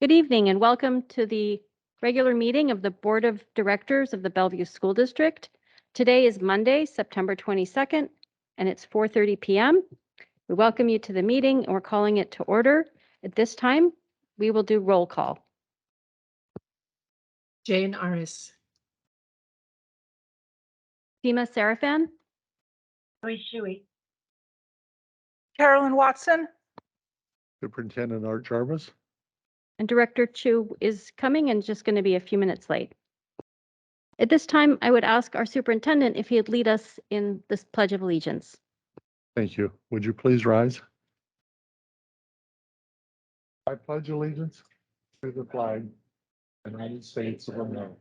Good evening and welcome to the regular meeting of the Board of Directors of the Bellevue School District. Today is Monday, September 22nd, and it's 4:30 p.m. We welcome you to the meeting and we're calling it to order. At this time, we will do roll call. Jane Aris. Seema Sarafan, Shui. Carolyn Watson. Superintendent Art Jarvis. and Director Chu is coming and just going to be a few minutes late. At this time, I would ask our superintendent if he'd lead us in this Pledge of Allegiance. Thank you. Would you please rise? I pledge allegiance to the flag of the United States of America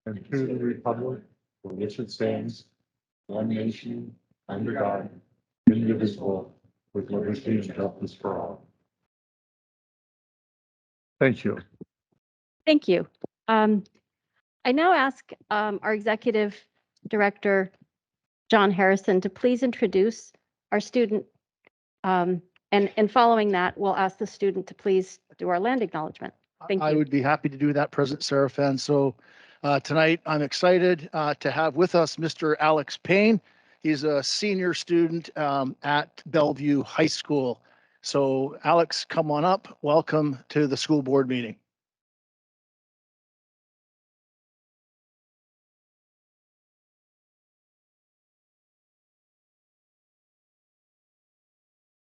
and to the republic for which it stands, one nation, under God, indivisible, with liberty and justice for all. Thank you. Thank you. I now ask our Executive Director, John Harrison, to please introduce our student. And following that, we'll ask the student to please do our land acknowledgement. Thank you. I would be happy to do that, President Sarafan. So tonight, I'm excited to have with us Mr. Alex Payne. He's a senior student at Bellevue High School. So Alex, come on up. Welcome to the school board meeting.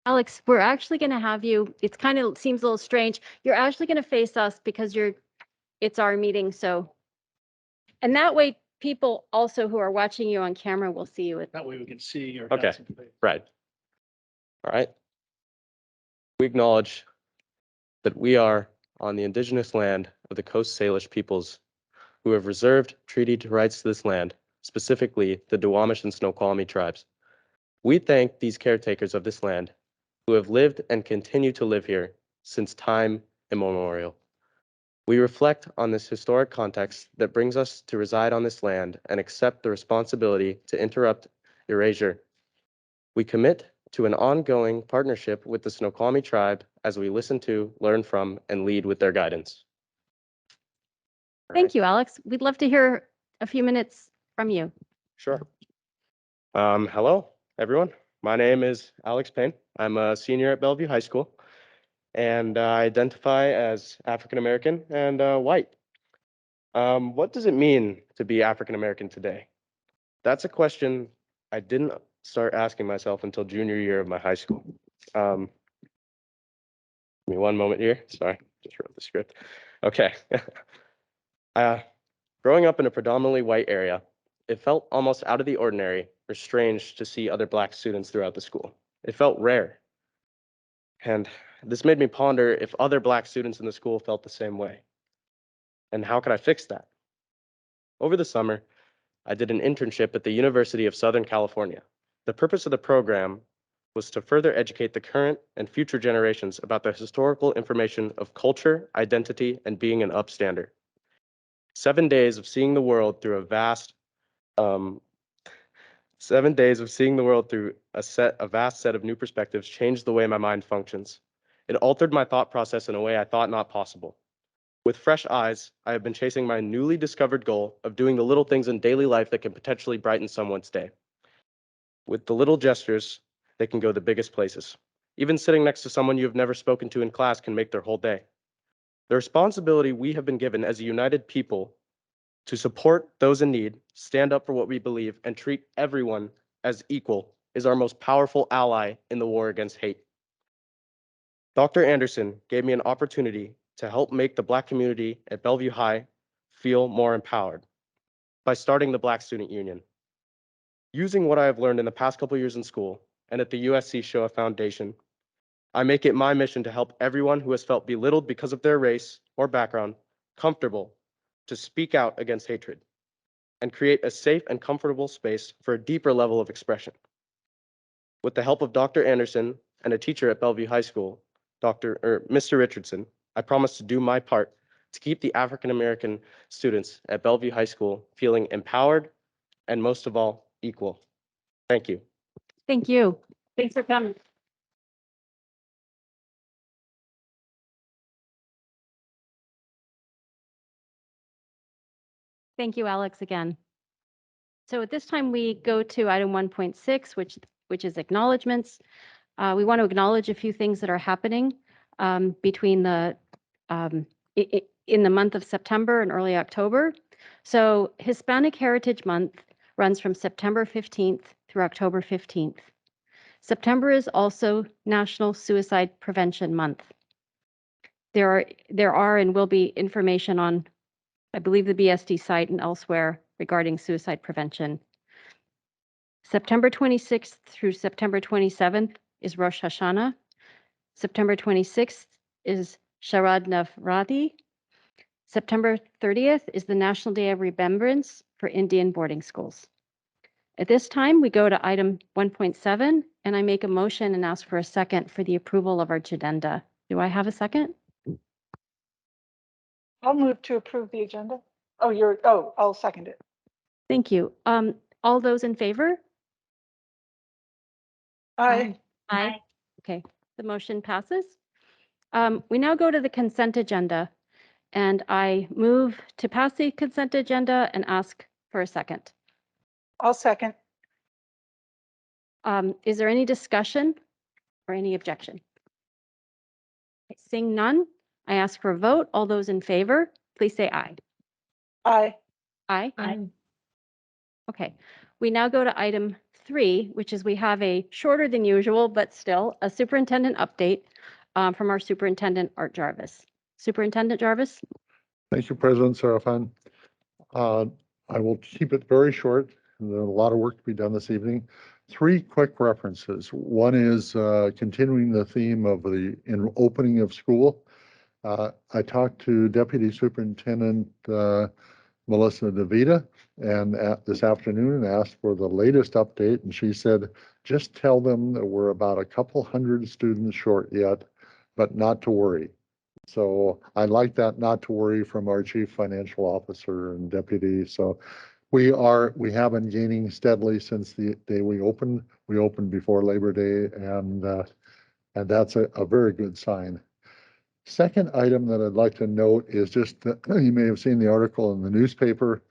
Alex, we're actually going to have you, it's kind of seems a little strange. You're actually going to face us because it's our meeting. So, and that way people also who are watching you on camera will see you. That way we can see your. Okay, right. All right. We acknowledge that we are on the indigenous land of the Coast Salish peoples who have reserved treaty rights to this land, specifically the Duwamish and Snoqualmie tribes. We thank these caretakers of this land who have lived and continue to live here since time immemorial. We reflect on this historic context that brings us to reside on this land and accept the responsibility to interrupt erasure. We commit to an ongoing partnership with the Snoqualmie tribe as we listen to, learn from, and lead with their guidance. Thank you, Alex. We'd love to hear a few minutes from you. Sure. Hello, everyone. My name is Alex Payne. I'm a senior at Bellevue High School, and I identify as African American and white. What does it mean to be African American today? That's a question I didn't start asking myself until junior year of my high school. Give me one moment here. Sorry, just wrote the script. Okay. Growing up in a predominantly white area, it felt almost out of the ordinary or strange to see other Black students throughout the school. It felt rare. And this made me ponder if other Black students in the school felt the same way. And how could I fix that? Over the summer, I did an internship at the University of Southern California. The purpose of the program was to further educate the current and future generations about the historical information of culture, identity, and being an upstander. 7 days of seeing the world through a vast set of new perspectives changed the way my mind functions. It altered my thought process in a way I thought not possible. With fresh eyes, I have been chasing my newly discovered goal of doing the little things in daily life that can potentially brighten someone's day. With the little gestures, they can go the biggest places. Even sitting next to someone you have never spoken to in class can make their whole day. The responsibility we have been given as a united people to support those in need, stand up for what we believe, and treat everyone as equal is our most powerful ally in the war against hate. Dr. Anderson gave me an opportunity to help make the Black community at Bellevue High feel more empowered by starting the Black Student Union. Using what I have learned in the past couple years in school and at the USC Shoah Foundation, I make it my mission to help everyone who has felt belittled because of their race or background comfortable to speak out against hatred and create a safe and comfortable space for a deeper level of expression. With the help of Dr. Anderson and a teacher at Bellevue High School, Mr. Richardson, I promise to do my part to keep the African American students at Bellevue High School feeling empowered and most of all, equal. Thank you. Thank you. Thanks for coming. Thank you, Alex, again. So at this time, we go to item 1.6, which is acknowledgements. We want to acknowledge a few things that are happening between in the month of September and early October. So Hispanic Heritage Month runs from September 15th through October 15th. September is also National Suicide Prevention Month. There are and will be information on, I believe, the BSD site and elsewhere regarding suicide prevention. September 26th through September 27th is Rosh Hashanah. September 26th is Sharad Navrati. September 30th is the National Day of Remembrance for Indian boarding schools. At this time, we go to item 1.7, and I make a motion and ask for a second for the approval of our agenda. Do I have a second? I'll move to approve the agenda. I'll second it. Thank you. All those in favor? Aye. Aye. Okay, the motion passes. We now go to the consent agenda, and I move to pass the consent agenda and ask for a second. I'll second. Is there any discussion or any objection? Okay, seeing none, I ask for a vote. All those in favor, please say aye. Aye. Aye. Aye. Okay, we now go to item 3, which is we have a shorter than usual, but still a superintendent update from our superintendent, Art Jarvis. Superintendent Jarvis? Thank you, President Serafan. I will keep it very short. There's a lot of work to be done this evening. 3 quick references. One is continuing the theme of the opening of school. I talked to Deputy Superintendent Melissa DeVita and this afternoon and asked for the latest update, and she said, just tell them that we're about a couple hundred students short yet, but not to worry. So I like that not to worry from our chief financial officer and deputy. So we have been gaining steadily since the day we opened. We opened before Labor Day, and that's a very good sign. Second item that I'd like to note is just that you may have seen the article in the newspaper,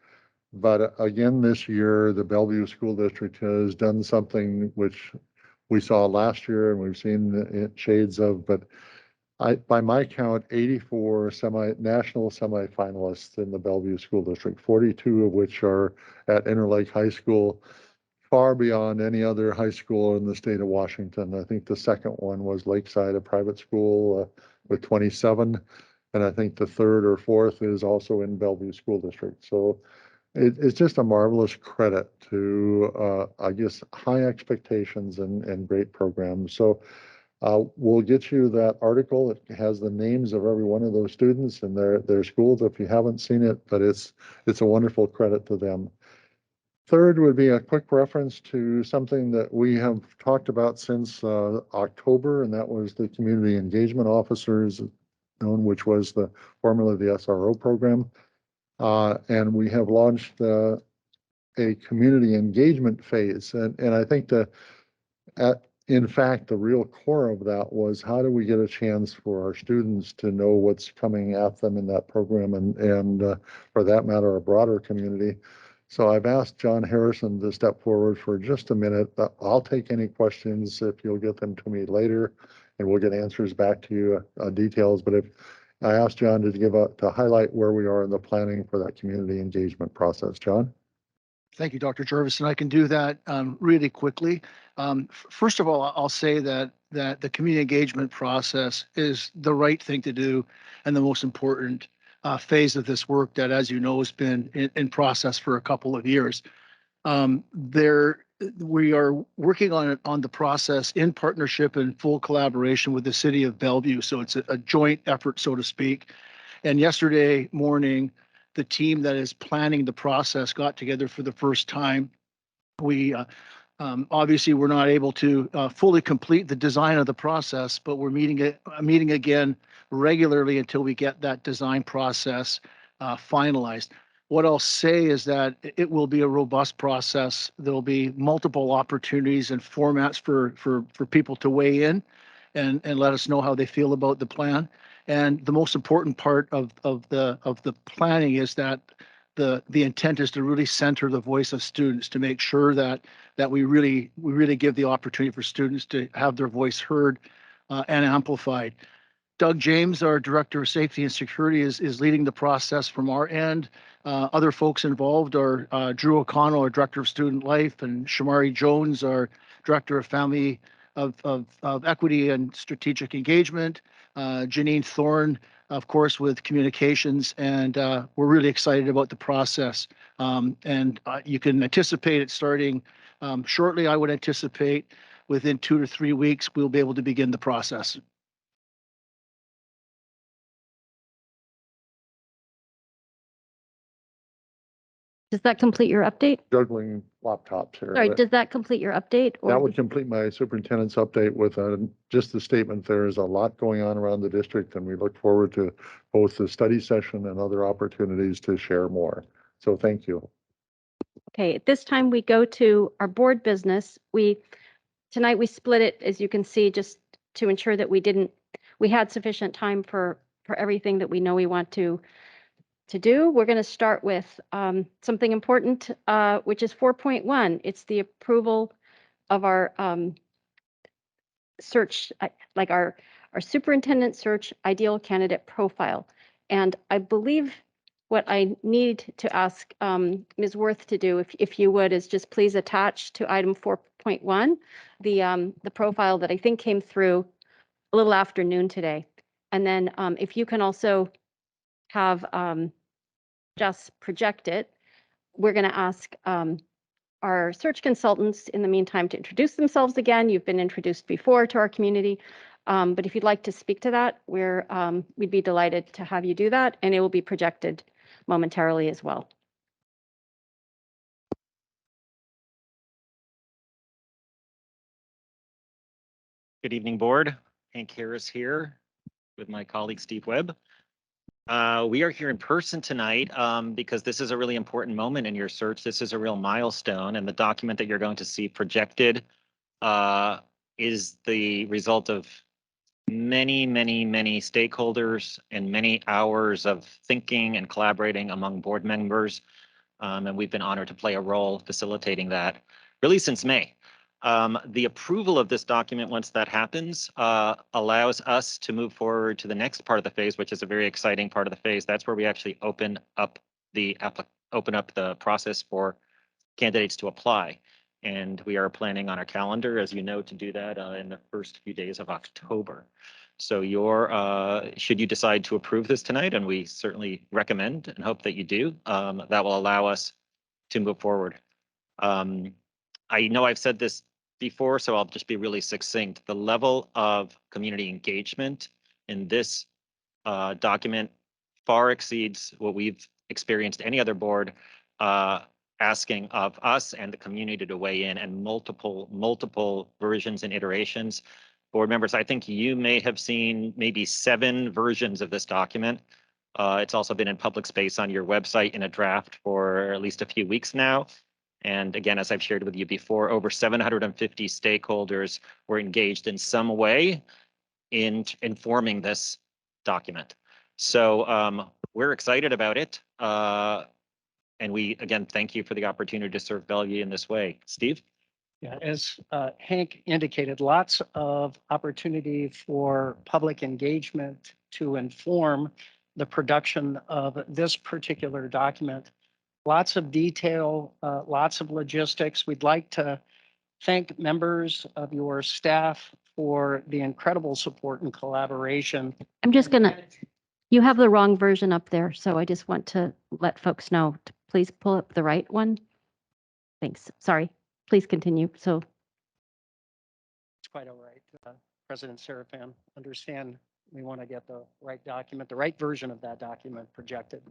but again this year the Bellevue School District has done something which we saw last year and we've seen shades of, but by my count, 84 national semifinalists in the Bellevue School District, 42 of which are at Interlake High School, far beyond any other high school in the state of Washington. I think the second one was Lakeside, a private school with 27. And I think the third or fourth is also in Bellevue School District. So it's just a marvelous credit to, I guess, high expectations and great programs. So we'll get you that article. It has the names of every one of those students and their schools if you haven't seen it, but it's a wonderful credit to them. Third would be a quick reference to something that we have talked about since October, and that was the community engagement officers, which was formerly the SRO program. And we have launched a community engagement phase. And I think in fact, the real core of that was how do we get a chance for our students to know what's coming at them in that program and for that matter, a broader community. So I've asked John Harrison to step forward for just a minute. I'll take any questions if you'll get them to me later, and we'll get answers back to you, details. But if I asked John to highlight where we are in the planning for that community engagement process. John? Thank you, Dr. Jarvis, and I can do that really quickly. First of all, I'll say that the community engagement process is the right thing to do and the most important phase of this work that, as you know, has been in process for a couple of years. We are working on the process in partnership and full collaboration with the city of Bellevue. So it's a joint effort, so to speak. And yesterday morning, the team that is planning the process got together for the first time. We obviously were not able to fully complete the design of the process, but we're meeting again regularly until we get that design process finalized. What I'll say is that it will be a robust process. There'll be multiple opportunities and formats for people to weigh in and let us know how they feel about the plan. And the most important part of the planning is that the intent is to really center the voice of students, to make sure that we really give the opportunity for students to have their voice heard and amplified. Doug James, our Director of Safety and Security, is leading the process from our end. Other folks involved are Drew O'Connell, our Director of Student Life, and Shamari Jones, our Director of Family of Equity and Strategic Engagement. Janine Thorne, of course, with communications, and we're really excited about the process. And you can anticipate it starting shortly. I would anticipate within 2 to 3 weeks, we'll be able to begin the process. Does that complete your update? Juggling laptops here. Sorry, but does that complete your update? That Or would complete my superintendent's update with just the statement. There is a lot going on around the district, and we look forward to both the study session and other opportunities to share more. So thank you. Okay, at this time we go to our board business. Tonight we split it, as you can see, just to ensure that we had sufficient time for everything that we know we want to do. We're going to start with something important, which is 4.1. It's the approval of our search, like our superintendent search ideal candidate profile. And I believe what I need to ask Ms. Worth to do, if you would, is just please attach to item 4.1 the profile that I think came through a little after noon today. And then if you can also have just project it, we're going to ask our search consultants in the meantime to introduce themselves again. You've been introduced before to our community, but if you'd like to speak to that, we'd be delighted to have you do that, and it will be projected momentarily as well. Good evening, board. Hank Harris here with my colleague Steve Webb. We are here in person tonight because this is a really important moment in your search. This is a real milestone, and the document that you're going to see projected is the result of many stakeholders and many hours of thinking and collaborating among board members. And we've been honored to play a role facilitating that really since May. The approval of this document, once that happens, allows us to move forward to the next part of the phase, which is a very exciting part of the phase. That's where we actually open up the process for candidates to apply. And we are planning on our calendar, as you know, to do that in the first few days of October. So should you decide to approve this tonight, and we certainly recommend and hope that you do, that will allow us to move forward. I know I've said this before, so I'll just be really succinct. The level of community engagement in this document far exceeds what we've experienced any other board asking of us and the community to weigh in, and multiple versions and iterations. Board members, I think you may have seen maybe 7 versions of this document. It's also been in public space on your website in a draft for at least a few weeks now. And again, as I've shared with you before, over 750 stakeholders were engaged in some way in informing this document. So we're excited about it. And we, again, thank you for the opportunity to serve Bellevue in this way. Steve? Yeah, as Hank indicated, lots of opportunity for public engagement to inform the production of this particular document. Lots of detail, lots of logistics. We'd like to thank members of your staff for the incredible support and collaboration. I'm just you have the wrong version up there, so I just want to let folks know to please pull up the right one. Thanks. Sorry. Please continue. So It's quite all right. President Serafan, understand we want to get the right document, the right version of that document projected.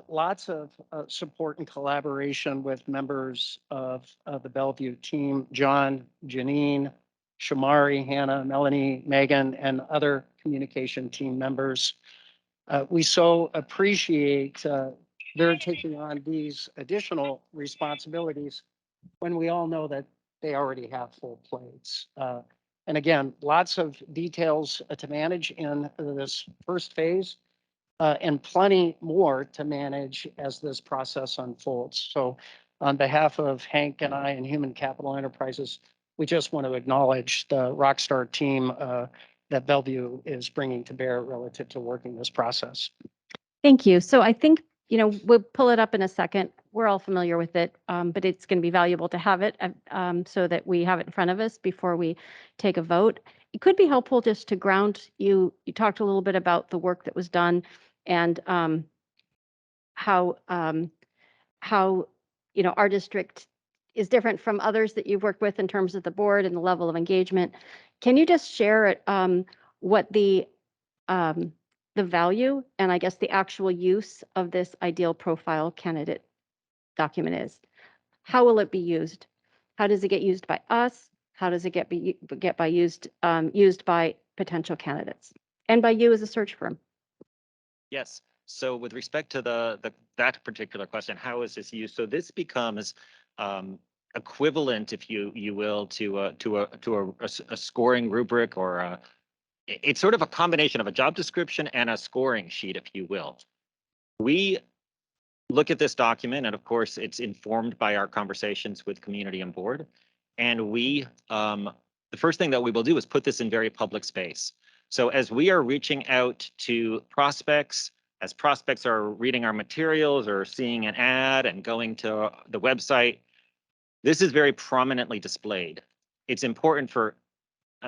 Lots of support and collaboration with members of the Bellevue team, John, Janine, Shamari, Hannah, Melanie, Megan, and other communication team members. We so appreciate their taking on these additional responsibilities when we all know that they already have full plates. And again, lots of details to manage in this first phase. and plenty more to manage as this process unfolds. So on behalf of Hank and I and Human Capital Enterprises, we just want to acknowledge the rockstar team that Bellevue is bringing to bear relative to working this process. Thank you. So I think, we'll pull it up in a second. We're all familiar with it, but it's going to be valuable to have it so that we have it in front of us before we take a vote. It could be helpful just to ground you. You talked a little bit about the work that was done and how our district is different from others that you've worked with in terms of the board and the level of engagement. Can you just share what the value and I guess the actual use of this ideal profile candidate document is? How will it be used? How does it get used by us? How does it get used by potential candidates and by you as a search firm? Yes. So with respect to that particular question, how is this used? So this becomes equivalent, if you will, to a scoring rubric, or it's sort of a combination of a job description and a scoring sheet, if you will. We look at this document, and of course, it's informed by our conversations with community and board. And we, the first thing that we will do is put this in very public space. So as we are reaching out to prospects, as prospects are reading our materials or seeing an ad and going to the website, this is very prominently displayed. It's important for,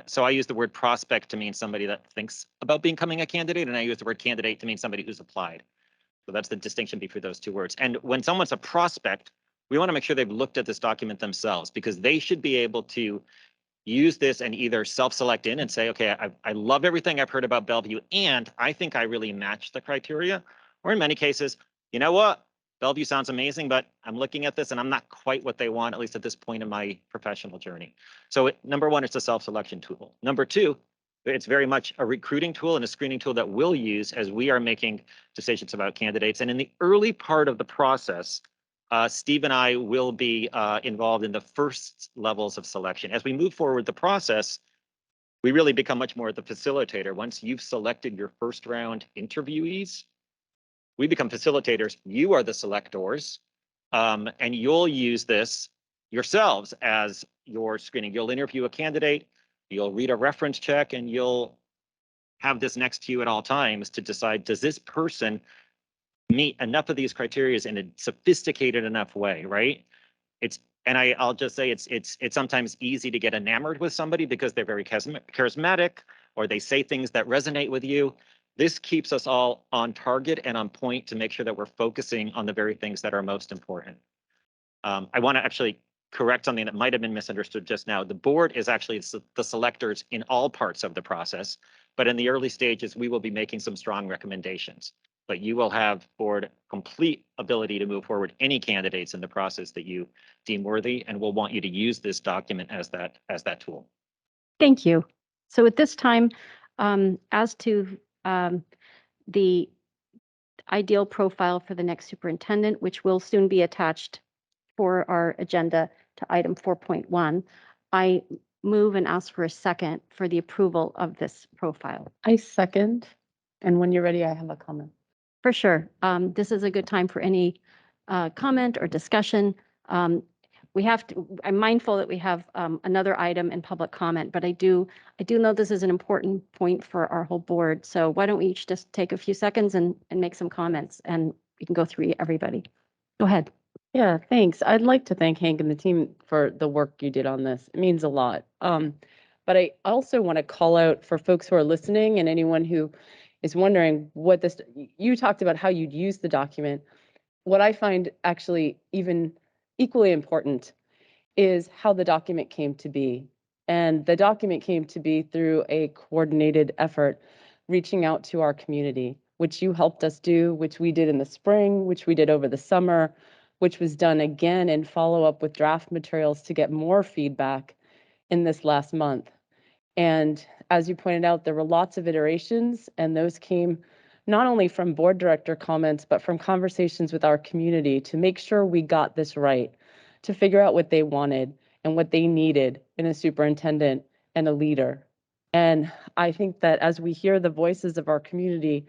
so I use the word prospect to mean somebody that thinks about becoming a candidate, and I use the word candidate to mean somebody who's applied. So that's the distinction between those two words. And when someone's a prospect, we want to make sure they've looked at this document themselves, because they should be able to use this and either self-select in and say, okay, I love everything I've heard about Bellevue, and I think I really match the criteria. Or in many cases, you know what? Bellevue sounds amazing, but I'm looking at this and I'm not quite what they want, at least at this point in my professional journey. So number one, it's a self-selection tool. Number two, it's very much a recruiting tool and a screening tool that we'll use as we are making decisions about candidates. And in the early part of the process, Steve and I will be involved in the first levels of selection. As we move forward the process, we really become much more the facilitator. Once you've selected your first round interviewees, we become facilitators. You are the selectors, and you'll use this yourselves as your screening. You'll interview a candidate, you'll read a reference check, and you'll have this next to you at all times to decide, does this person meet enough of these criteria in a sophisticated enough way, right? I'll just say it's sometimes easy to get enamored with somebody because they're very charismatic, or they say things that resonate with you. This keeps us all on target and on point to make sure that we're focusing on the very things that are most important. I want to actually correct something that might have been misunderstood just now. The board is actually the selectors in all parts of the process, but in the early stages, we will be making some strong recommendations. But you will have board complete ability to move forward any candidates in the process that you deem worthy, and we'll want you to use this document as that tool. Thank you. So at this time, as to the ideal profile for the next superintendent, which will soon be attached for our agenda to item 4.1, I move and ask for a second for the approval of this profile. I second. And when you're ready, I have a comment. For sure. This is a good time for any comment or discussion. I'm mindful that we have another item in public comment, but I do know this is an important point for our whole board. So why don't we each just take a few seconds and make some comments, and we can go through everybody. Go ahead. Yeah, thanks. I'd like to thank Hank and the team for the work you did on this. It means a lot. But I also want to call out for folks who are listening and anyone who is wondering what this, you talked about how you'd use the document. What I find actually even equally important is how the document came to be. And the document came to be through a coordinated effort, reaching out to our community, which you helped us do, which we did in the spring, which we did over the summer, which was done again in follow-up with draft materials to get more feedback in this last month. And as you pointed out, there were lots of iterations, and those came not only from board director comments, but from conversations with our community to make sure we got this right, to figure out what they wanted and what they needed in a superintendent and a leader. And I think that as we hear the voices of our community,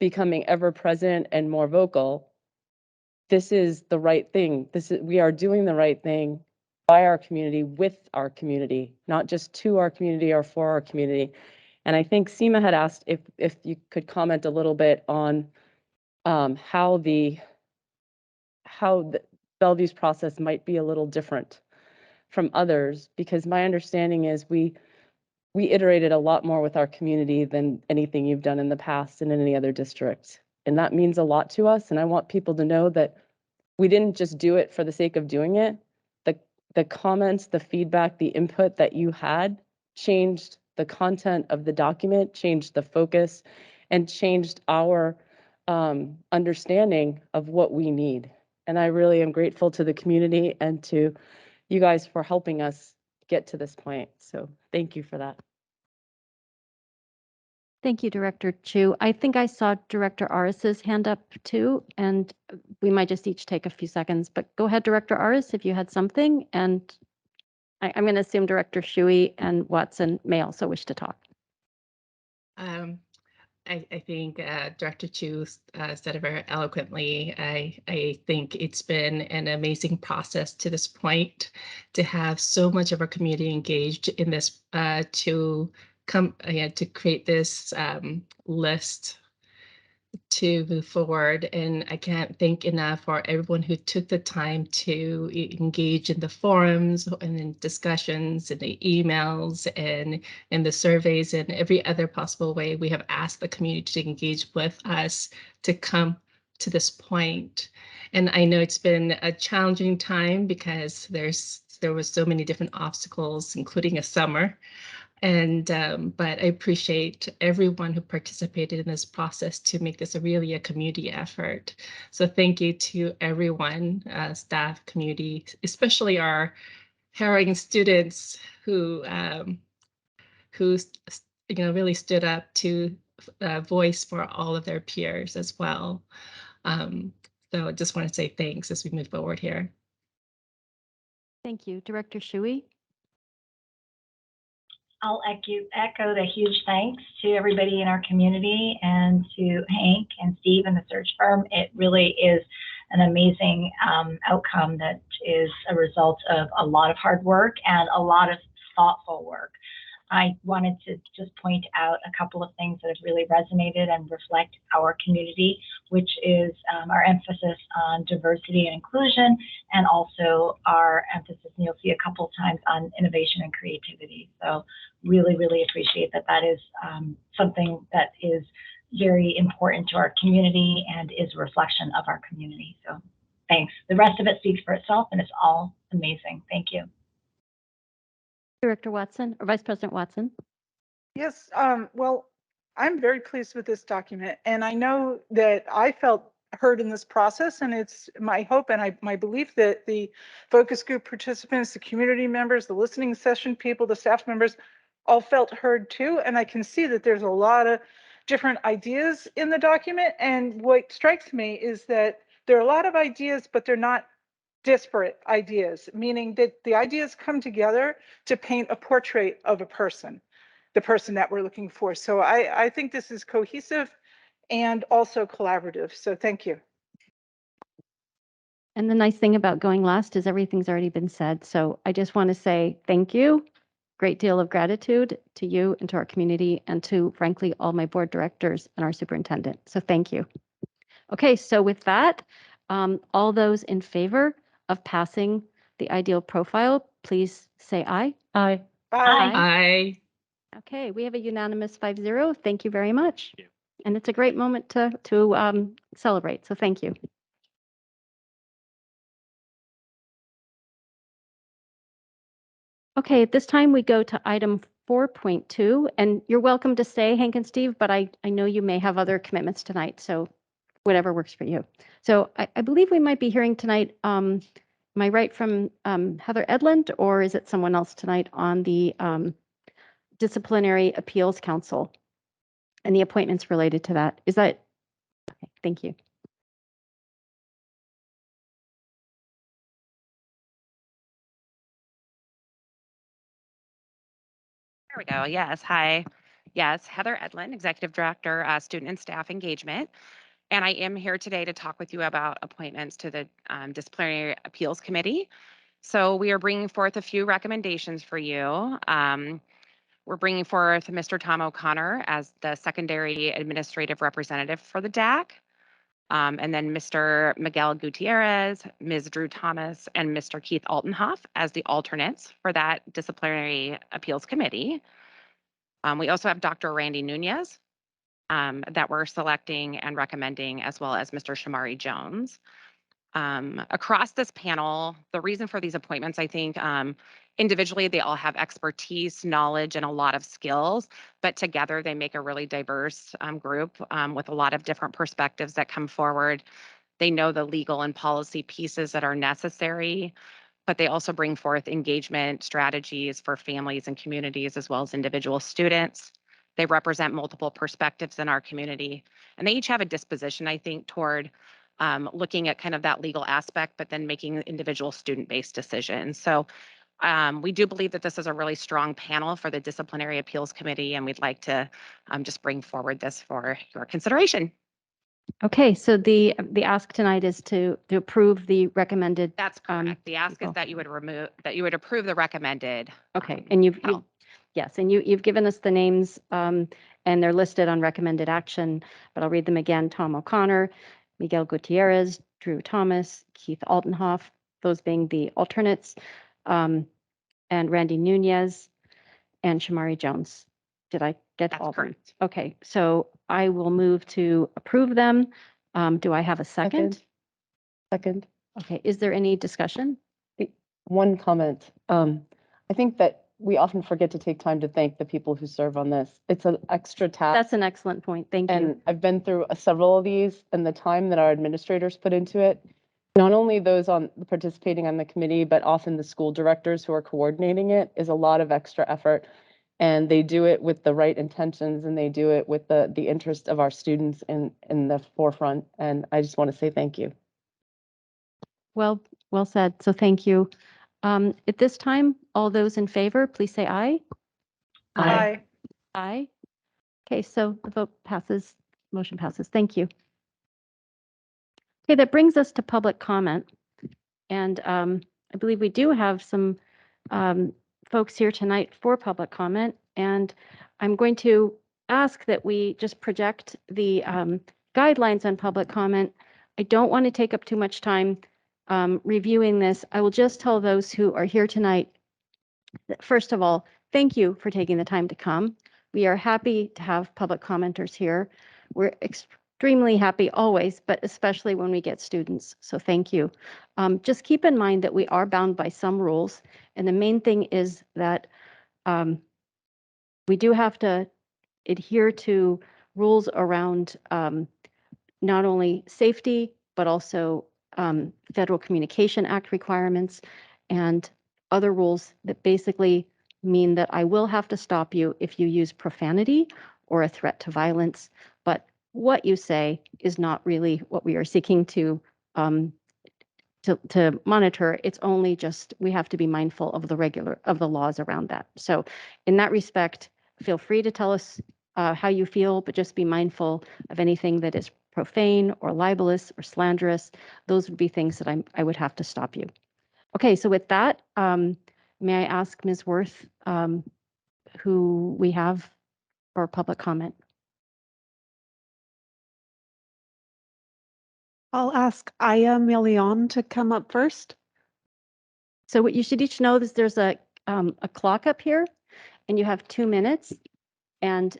becoming ever present and more vocal, this is the right thing. We are doing the right thing by our community, with our community, not just to our community or for our community. And I think Seema had asked if you could comment a little bit on how the Bellevue's process might be a little different from others, because my understanding is we iterated a lot more with our community than anything you've done in the past and in any other district. And that means a lot to us. And I want people to know that we didn't just do it for the sake of doing it. The comments, the feedback, the input that you had changed the content of the document, changed the focus, and changed our understanding of what we need. And I really am grateful to the community and to you guys for helping us get to this point. So thank you for that. Thank you, Director Chu. I think I saw Director Aris's hand up too, and we might just each take a few seconds, but go ahead, Director Aris, if you had something, and I'm going to assume Director Shuey and Watson may also wish to talk. I think Director Chu said it very eloquently. I think it's been an amazing process to this point to have so much of our community engaged in this to create this list to move forward. And I can't thank enough for everyone who took the time to engage in the forums and in discussions and the emails and in the surveys and every other possible way we have asked the community to engage with us to come to this point. And I know it's been a challenging time because there was so many different obstacles, including a summer. And but I appreciate everyone who participated in this process to make this really a community effort. So thank you to everyone, staff, community, especially our harrowing students who really stood up to voice for all of their peers as well. So I just want to say thanks as we move forward here. Thank you, Director Shuey. I'll echo the huge thanks to everybody in our community and to Hank and Steve and the search firm. It really is an amazing outcome that is a result of a lot of hard work and a lot of thoughtful work. I wanted to just point out a couple of things that have really resonated and reflect our community, which is our emphasis on diversity and inclusion, and also our emphasis, and you'll see a couple of times, on innovation and creativity. So really, really appreciate that. That is something that is very important to our community and is a reflection of our community. So thanks. The rest of it speaks for itself, and it's all amazing. Thank you. Director Watson, or Vice President Watson. Yes, well, I'm very pleased with this document, and I know that I felt heard in this process, and it's my hope and my belief that the focus group participants, the community members, the listening session people, the staff members all felt heard too. And I can see that there's a lot of different ideas in the document. And what strikes me is that there are a lot of ideas, but they're not disparate ideas, meaning that the ideas come together to paint a portrait of a person, the person that we're looking for. So I think this is cohesive and also collaborative. So thank you. And the nice thing about going last is everything's already been said. So I just want to say thank you. Great deal of gratitude to you and to our community and to, frankly, all my board directors and our superintendent. So thank you. Okay, so with that, all those in favor of passing the ideal profile, please say aye. Aye. Aye. Okay, we have a unanimous 5-0. Thank you very much. Thank you. And it's a great moment to celebrate. So thank you. Okay, at this time we go to item 4.2, and you're welcome to stay, Hank and Steve, but I know you may have other commitments tonight, so whatever works for you. So I believe we might be hearing tonight, am I right, from Heather Edlund, or is it someone else tonight on the Disciplinary Appeals Council and the appointments related to that? Is that, okay, thank you. There we go. Yes. Hi. Yes, Heather Edlin, Executive Director, Student and Staff Engagement. And I am here today to talk with you about appointments to the Disciplinary Appeals Committee. So we are bringing forth a few recommendations for you. We're bringing forth Mr. Tom O'Connor as the Secondary Administrative Representative for the DAC. And then Mr. Miguel Gutierrez, Ms. Drew Thomas, and Mr. Keith Altenhoff as the alternates for that Disciplinary Appeals Committee. We also have Dr. Randy Nunez that we're selecting and recommending, as well as Mr. Shamari Jones. Across this panel, the reason for these appointments, I think, individually, they all have expertise, knowledge, and a lot of skills, but together they make a really diverse group with a lot of different perspectives that come forward. They know the legal and policy pieces that are necessary, but they also bring forth engagement strategies for families and communities, as well as individual students. They represent multiple perspectives in our community, and they each have a disposition, I think, toward looking at kind of that legal aspect, but then making individual student-based decisions. So we do believe that this is a really strong panel for the Disciplinary Appeals Committee, and we'd like to just bring forward this for your consideration. Okay, so the ask tonight is to approve the recommended. That's correct. The ask is people. that you would approve the recommended. Okay, and you've panel. yes, and you've given us the names, and they're listed on recommended action, but I'll read them again. Tom O'Connor, Miguel Gutierrez, Drew Thomas, Keith Altenhoff, those being the alternates, and Randy Nunez and Shamari Jones. Did I get That's all of them? correct. Okay, so I will move to approve them. Do I have a second? Second. Okay, is there any discussion? One comment. I think that we often forget to take time to thank the people who serve on this. It's an extra task. That's an excellent point. Thank you. And I've been through several of these, and the time that our administrators put into it, not only those on participating on the committee, but often the school directors who are coordinating it, is a lot of extra effort. And they do it with the right intentions, and they do it with the interest of our students in the forefront. And I just want to say thank you. Well said. So thank you. At this time, all those in favor, please say aye. Aye. Aye. Okay, so the vote passes, motion passes. Thank you. Okay, that brings us to public comment. And I believe we do have some folks here tonight for public comment. And I'm going to ask that we just project the guidelines on public comment. I don't want to take up too much time reviewing this. I will just tell those who are here tonight that, first of all, thank you for taking the time to come. We are happy to have public commenters here. We're extremely happy always, but especially when we get students. So thank you. Just keep in mind that we are bound by some rules. And the main thing is that we do have to adhere to rules around not only safety, but also Federal Communication Act requirements and other rules that basically mean that I will have to stop you if you use profanity or a threat to violence. But what you say is not really what we are seeking to monitor. It's only just we have to be mindful of the laws around that. So in that respect, feel free to tell us how you feel, but just be mindful of anything that is profane or libelous or slanderous. Those would be things that I would have to stop you. Okay, so with that, may I ask Ms. Worth who we have for public comment? I'll ask Aya Milian to come up first. So what you should each know is there's a clock up here, and you have 2 minutes, and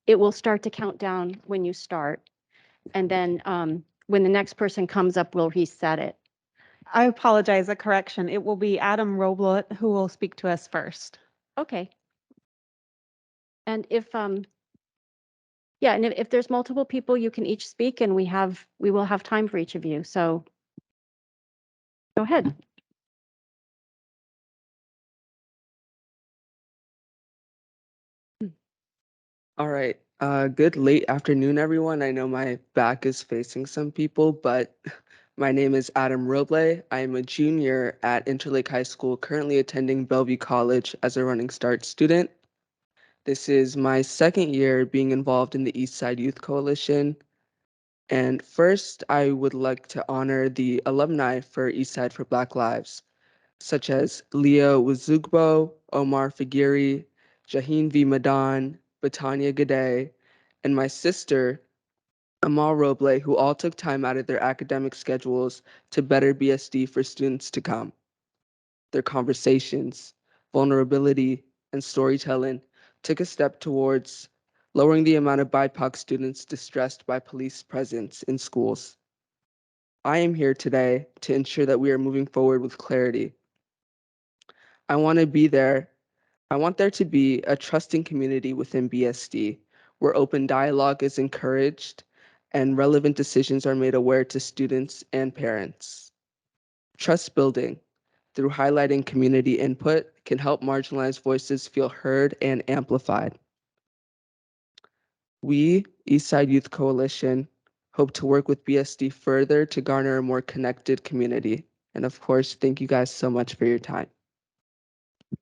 it will start to count down when you start. And then when the next person comes up, we'll reset it. I apologize, a correction. It will be Adam Roblet who will speak to us first. Okay. And if yeah, and if there's multiple people, you can each speak, and we will have time for each of you. So go ahead. All right. Good late afternoon, everyone. I know my back is facing some people, but my name is Adam Roble. I am a junior at Interlake High School, currently attending Bellevue College as a Running Start student. This is my second year being involved in the Eastside Youth Coalition. And first, I would like to honor the alumni for Eastside for Black Lives, such as Leo Wazugbo, Omar Fagiri, Jaheen V. Madan, Batania Gade, and my sister, Amal Roble, who all took time out of their academic schedules to better BSD for students to come. Their conversations, vulnerability, and storytelling took a step towards lowering the amount of BIPOC students distressed by police presence in schools. I am here today to ensure that we are moving forward with clarity. I want there to be a trusting community within BSD where open dialogue is encouraged and relevant decisions are made aware to students and parents. Trust building through highlighting community input can help marginalized voices feel heard and amplified. We, Eastside Youth Coalition, hope to work with BSD further to garner a more connected community. And of course, thank you guys so much for your time.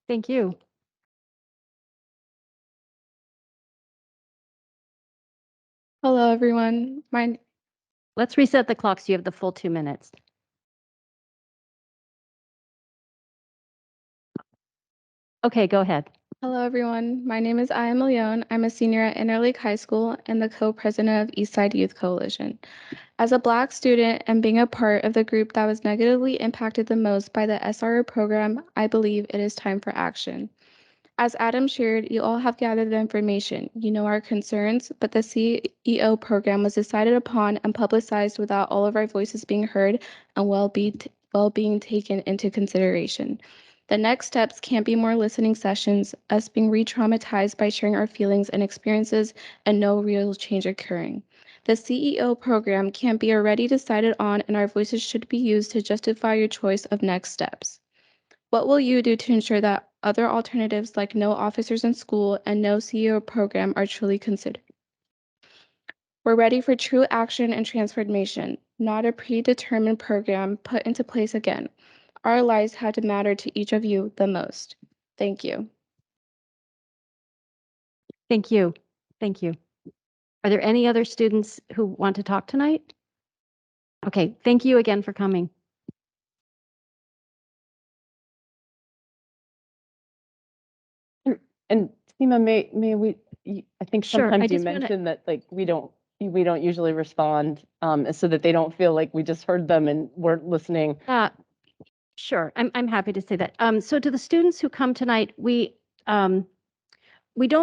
Thank you. Hello, everyone. Let's reset the clock so you have the full 2 minutes. Okay, go ahead. Hello, everyone. My name is Aya Leon. I'm a senior at Interlake High School and the co-president of Eastside Youth Coalition. As a Black student and being a part of the group that was negatively impacted the most by the SRO program, I believe it is time for action. As Adam shared, you all have gathered the information. You know our concerns, but the CEO program was decided upon and publicized without all of our voices being heard and well-being taken into consideration. The next steps can't be more listening sessions, us being re-traumatized by sharing our feelings and experiences, and no real change occurring. The CEO program can't be already decided on, and our voices should be used to justify your choice of next steps. What will you do to ensure that other alternatives like no officers in school and no CEO program are truly considered? We're ready for true action and transformation, not a predetermined program put into place again. Our lives had to matter to each of you the most. Thank you. Thank you. Thank you. Are there any other students who want to talk tonight? Okay, thank you again for coming. And Seema, may we, I think Sure, I sometimes you just wanna- mentioned that like we don't usually respond, so that they don't feel like we just heard them and weren't listening. Sure, I'm happy to say that. So to the students who come tonight, we don't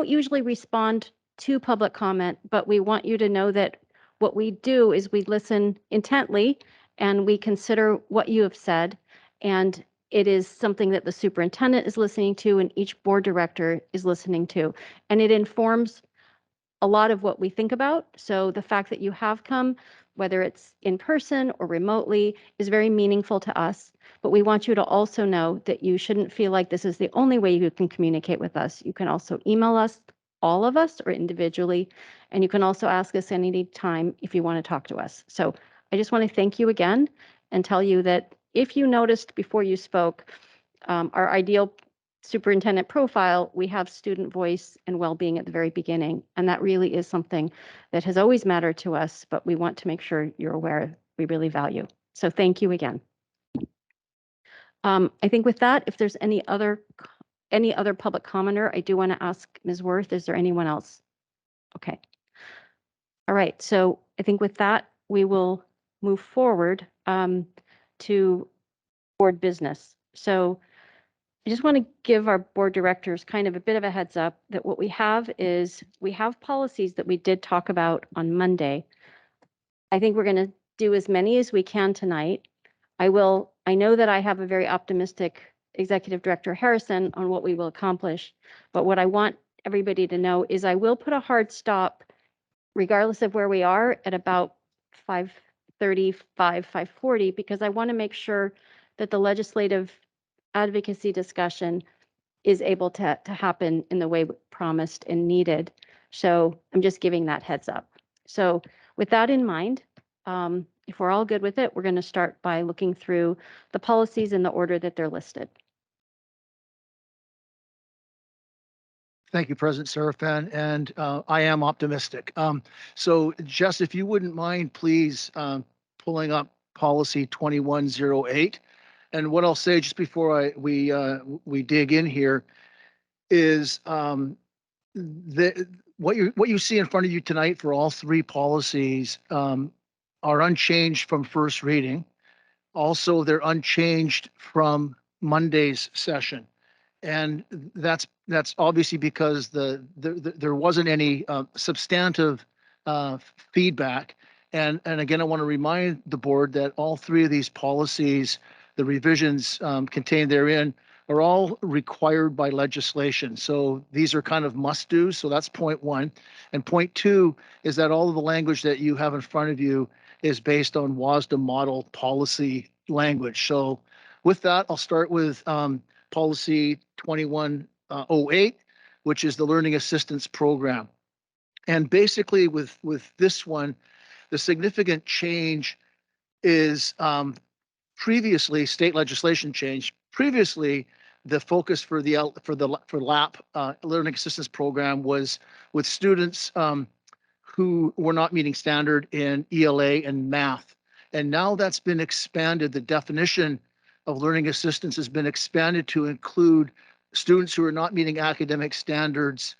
usually respond to public comment, but we want you to know that what we do is we listen intently and we consider what you have said. And it is something that the superintendent is listening to and each board director is listening to. And it informs a lot of what we think about. So the fact that you have come, whether it's in person or remotely, is very meaningful to us. But we want you to also know that you shouldn't feel like this is the only way you can communicate with us. You can also email us, all of us, or individually. And you can also ask us any time if you want to talk to us. So I just want to thank you again and tell you that if you noticed before you spoke, our ideal superintendent profile, we have student voice and well-being at the very beginning. And that really is something that has always mattered to us, but we want to make sure you're aware we really value. So thank you again. I think with that, if there's any other public commenter, I do want to ask Ms. Worth, is there anyone else? Okay. All right. So I think with that, we will move forward to board business. So I just want to give our board directors kind of a bit of a heads up that what we have is we have policies that we did talk about on Monday. I think we're going to do as many as we can tonight. I know that I have a very optimistic Executive Director Harrison on what we will accomplish, but what I want everybody to know is I will put a hard stop, regardless of where we are, at about 5:35, 5:40, because I want to make sure that the legislative advocacy discussion is able to happen in the way promised and needed. So I'm just giving that heads up. So with that in mind, if we're all good with it, we're going to start by looking through the policies in the order that they're listed. Thank you, President Serafin, and I am optimistic. So Jess, if you wouldn't mind, please pulling up policy 2108. And what I'll say just before we dig in here is what you see in front of you tonight for all three policies are unchanged from first reading. Also, they're unchanged from Monday's session. And that's obviously because there wasn't any substantive feedback. And again, I want to remind the board that all three of these policies, the revisions contained therein, are all required by legislation. So these are kind of must do. So that's point one. And point two is that all of the language that you have in front of you is based on WASDA model policy language. So with that, I'll start with policy 2108, which is the Learning Assistance Program. And basically with this one, the significant change is previously state legislation change. Previously, the focus for LAP Learning Assistance Program was with students who were not meeting standard in ELA and math. And now that's been expanded. The definition of learning assistance has been expanded to include students who are not meeting academic standards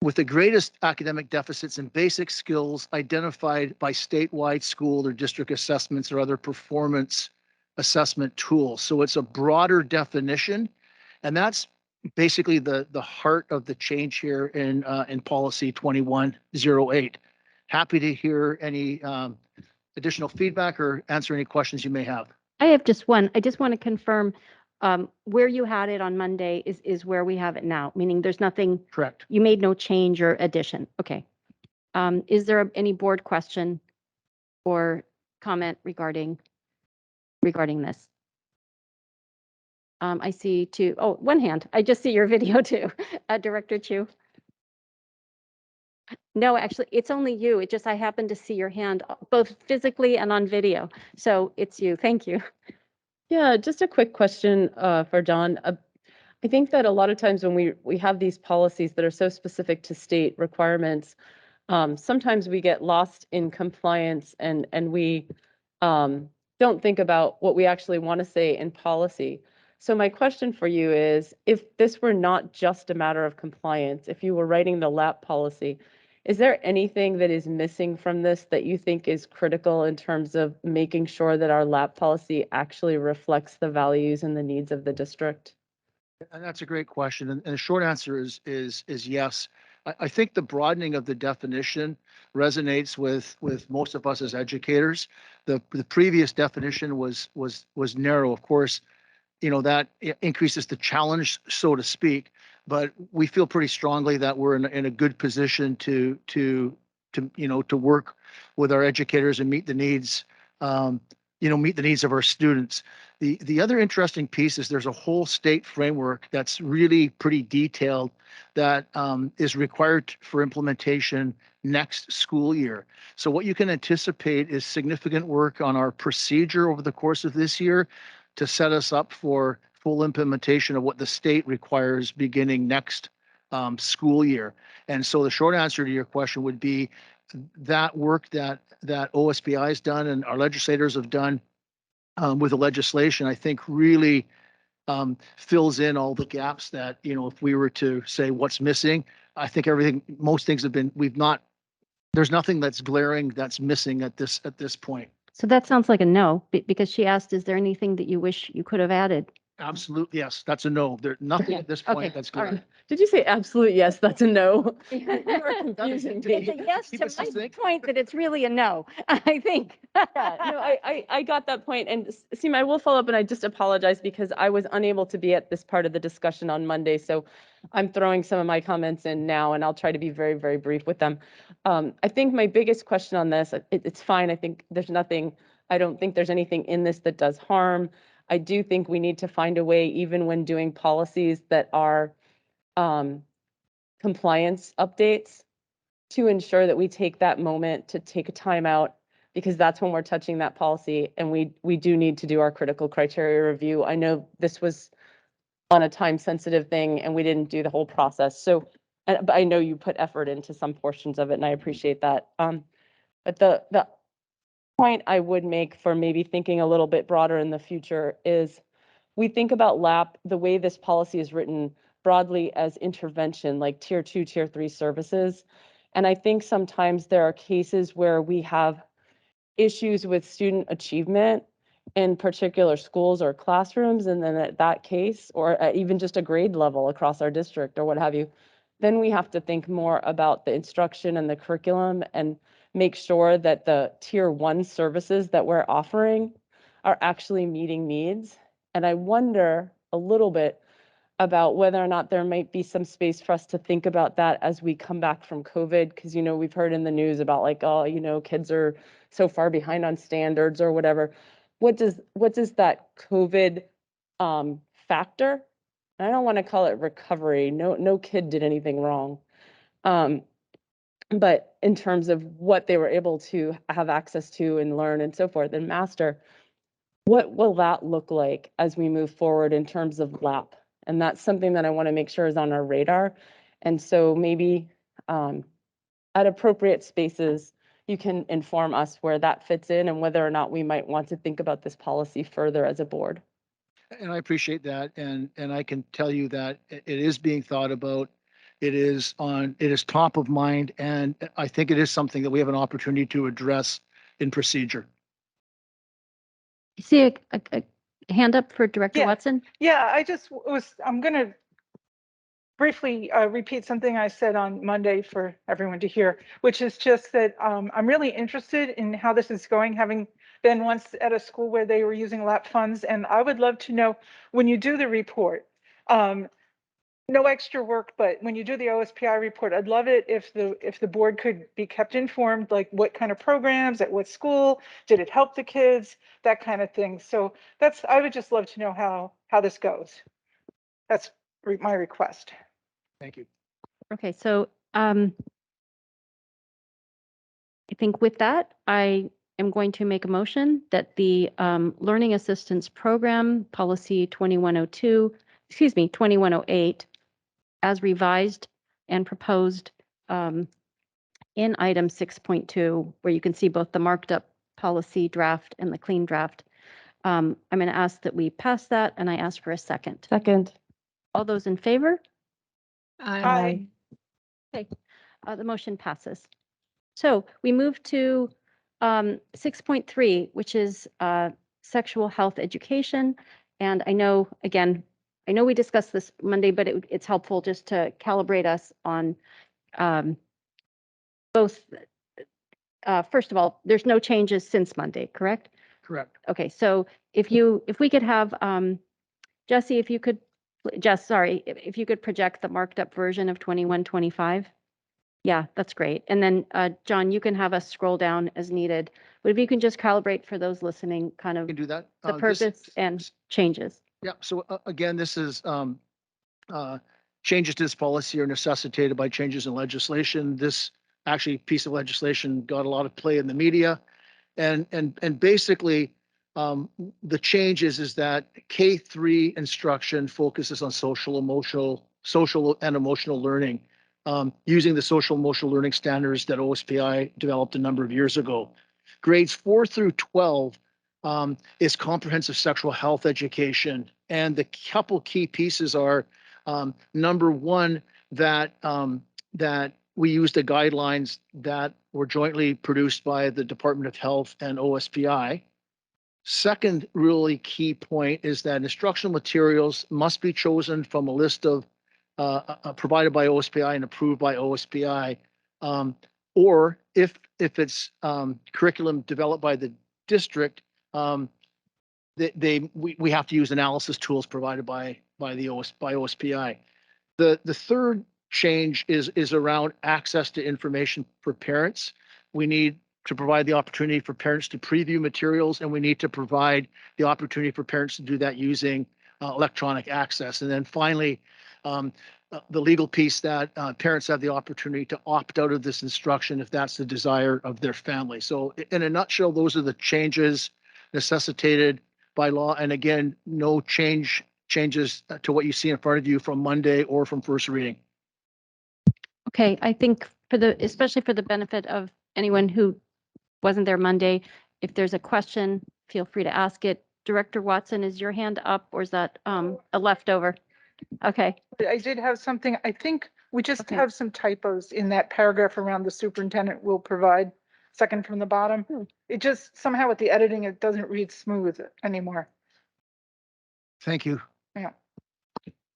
with the greatest academic deficits in basic skills identified by statewide school or district assessments or other performance assessment tools. So it's a broader definition, and that's basically the heart of the change here in policy 2108. Happy to hear any additional feedback or answer any questions you may have. I have just one. I just want to confirm where you had it on Monday is where we have it now, meaning there's nothing. Correct. You made no change or addition. Okay. Is there any board question or comment regarding this? I see two. Oh, one hand. I just see your video too, Director Chu. No, actually, it's only you. It just I happen to see your hand both physically and on video. So it's you. Thank you. Yeah, just a quick question for John. I think that a lot of times when we have these policies that are so specific to state requirements, sometimes we get lost in compliance and we don't think about what we actually want to say in policy. So my question for you is, if this were not just a matter of compliance, if you were writing the LAP policy, is there anything that is missing from this that you think is critical in terms of making sure that our LAP policy actually reflects the values and the needs of the district? And that's a great question. And the short answer is yes. I think the broadening of the definition resonates with most of us as educators. The previous definition was narrow. Of course, that increases the challenge, so to speak. But we feel pretty strongly that we're in a good position to work with our educators and meet the needs of our students. The other interesting piece is there's a whole state framework that's really pretty detailed that is required for implementation next school year. So what you can anticipate is significant work on our procedure over the course of this year to set us up for full implementation of what the state requires beginning next school year. And so the short answer to your question would be that work that OSBI has done and our legislators have done with the legislation, I think really fills in all the gaps that, if we were to say what's missing, I think most things have been, there's nothing that's glaring that's missing at this point. So that sounds like a no, because she asked, is there anything that you wish you could have added? Absolutely, yes. That's a no. There's nothing at this point that's all clear. right. Did you say absolute yes? That's a no. You are confusing me. It's a yes Keep to it my succinct. point that it's really a no, I think. Yeah, no, I got that point. And Seema, I will follow up, and I just apologize because I was unable to be at this part of the discussion on Monday. So I'm throwing some of my comments in now, and I'll try to be very, very brief with them. I think my biggest question on this, it's fine. I think I don't think there's anything in this that does harm. I do think we need to find a way, even when doing policies that are compliance updates, to ensure that we take that moment to take a time out, because that's when we're touching that policy, and we do need to do our critical criteria review. I know this was on a time sensitive thing and we didn't do the whole process. So, but I know you put effort into some portions of it and I appreciate that. But the point I would make for maybe thinking a little bit broader in the future is we think about LAP, the way this policy is written broadly as intervention, like tier 2, tier 3 services. And I think sometimes there are cases where we have issues with student achievement in particular schools or classrooms, and then at that case, or at even just a grade level across our district or what have you, then we have to think more about the instruction and the curriculum and make sure that the tier 1 services that we're offering are actually meeting needs. And I wonder a little bit about whether or not there might be some space for us to think about that as we come back from COVID, because, you know, we've heard in the news about like, oh, you know, kids are so far behind on standards or whatever. What does that COVID factor? I don't want to call it recovery. No kid did anything wrong. But in terms of what they were able to have access to and learn and so forth and master, what will that look like as we move forward in terms of LAP? And that's something that I want to make sure is on our radar. And so maybe at appropriate spaces, you can inform us where that fits in and whether or not we might want to think about this policy further as a board. And I appreciate that. And I can tell you that it is being thought about. It is top of mind. And I think it is something that we have an opportunity to address in procedure. You see a hand up for Director Yeah. Watson? Yeah, I'm going to briefly repeat something I said on Monday for everyone to hear, which is just that I'm really interested in how this is going, having been once at a school where they were using LAP funds. And I would love to know, when you do the report, no extra work, but when you do the OSPI report, I'd love it if the board could be kept informed, like what kind of programs at what school, did it help the kids, that kind of thing. So I would just love to know how this goes. That's my request. Thank you. Okay, so I think with that, I am going to make a motion that the Learning Assistance Program Policy 2108, as revised and proposed in item 6.2, where you can see both the marked up policy draft and the clean draft. I'm going to ask that we pass that, and I ask for a second. Second. All those in favor? Aye. Okay, the motion passes. So we move to 6.3, which is sexual health education. And I know we discussed this Monday, but it's helpful just to calibrate us on both. First of all, there's no changes since Monday, correct? Correct. Okay, so if we could have Jesse, if you could project the marked up version of 2125. Yeah, that's great. And then John, you can have us scroll down as needed. But if you can just calibrate for those listening, kind of You can do that. the purpose and changes. Yeah. So again, this is changes to this policy are necessitated by changes in legislation. This actually piece of legislation got a lot of play in the media. And basically, the change is that K-3 instruction focuses on social and emotional learning, using the social emotional learning standards that OSPI developed a number of years ago. Grades 4 through 12 is comprehensive sexual health education. And the couple key pieces are, number one, that we use the guidelines that were jointly produced by the Department of Health and OSPI. Second really key point is that instructional materials must be chosen from a list of provided by OSPI and approved by OSPI, or if it's curriculum developed by the district, we have to use analysis tools provided by OSPI. The third change is around access to information for parents. We need to provide the opportunity for parents to preview materials, and we need to provide the opportunity for parents to do that using electronic access. And then finally, the legal piece that parents have the opportunity to opt out of this instruction if that's the desire of their family. So in a nutshell, those are the changes necessitated by law. And again, no change changes to what you see in front of you from Monday or from first reading. Okay, I think especially for the benefit of anyone who wasn't there Monday, if there's a question, feel free to ask it. Director Watson, is your hand up or is that a leftover? Okay. I did have something. I think we just Okay. have some typos in that paragraph around the superintendent will provide, second from the bottom. It just somehow with the editing, it doesn't read smooth anymore. Thank you. Yeah.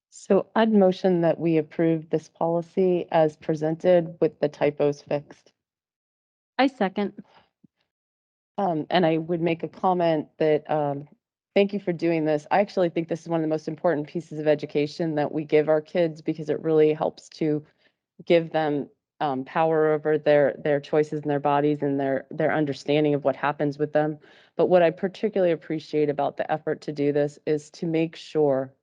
So I'd motion that we approve this policy as presented with the typos fixed. I second. And I would make a comment that, thank you for doing this. I actually think this is one of the most important pieces of education that we give our kids because it really helps to give them power over their choices in their bodies and their understanding of what happens with them. But what I particularly appreciate about the effort to do this is to make sure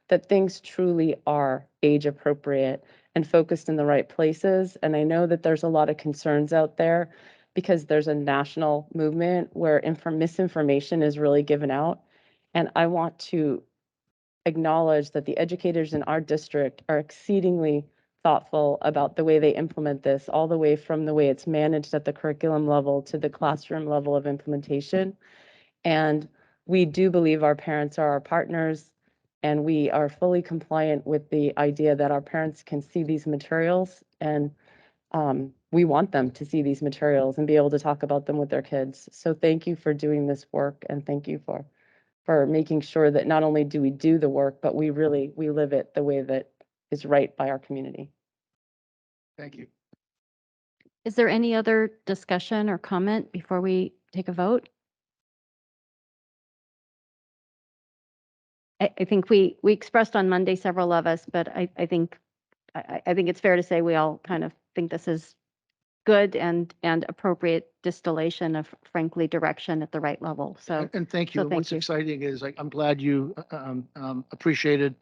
that things truly are age appropriate and focused in the right places. And I know that there's a lot of concerns out there because there's a national movement where misinformation is really given out. And I want to acknowledge that the educators in our district are exceedingly thoughtful about the way they implement this, all the way from the way it's managed at the curriculum level to the classroom level of implementation. And we do believe our parents are our partners, and we are fully compliant with the idea that our parents can see these materials, and we want them to see these materials and be able to talk about them with their kids. So thank you for doing this work, and thank you for making sure that not only do we do the work, but we live it the way that is right by our community. Thank you. Is there any other discussion or comment before we take a vote? I think we expressed on Monday, several of us, but I think it's fair to say we all kind of think this is good and appropriate distillation of, frankly, direction at the right level. So, And thank you. so And thank what's you. exciting is I'm glad you appreciated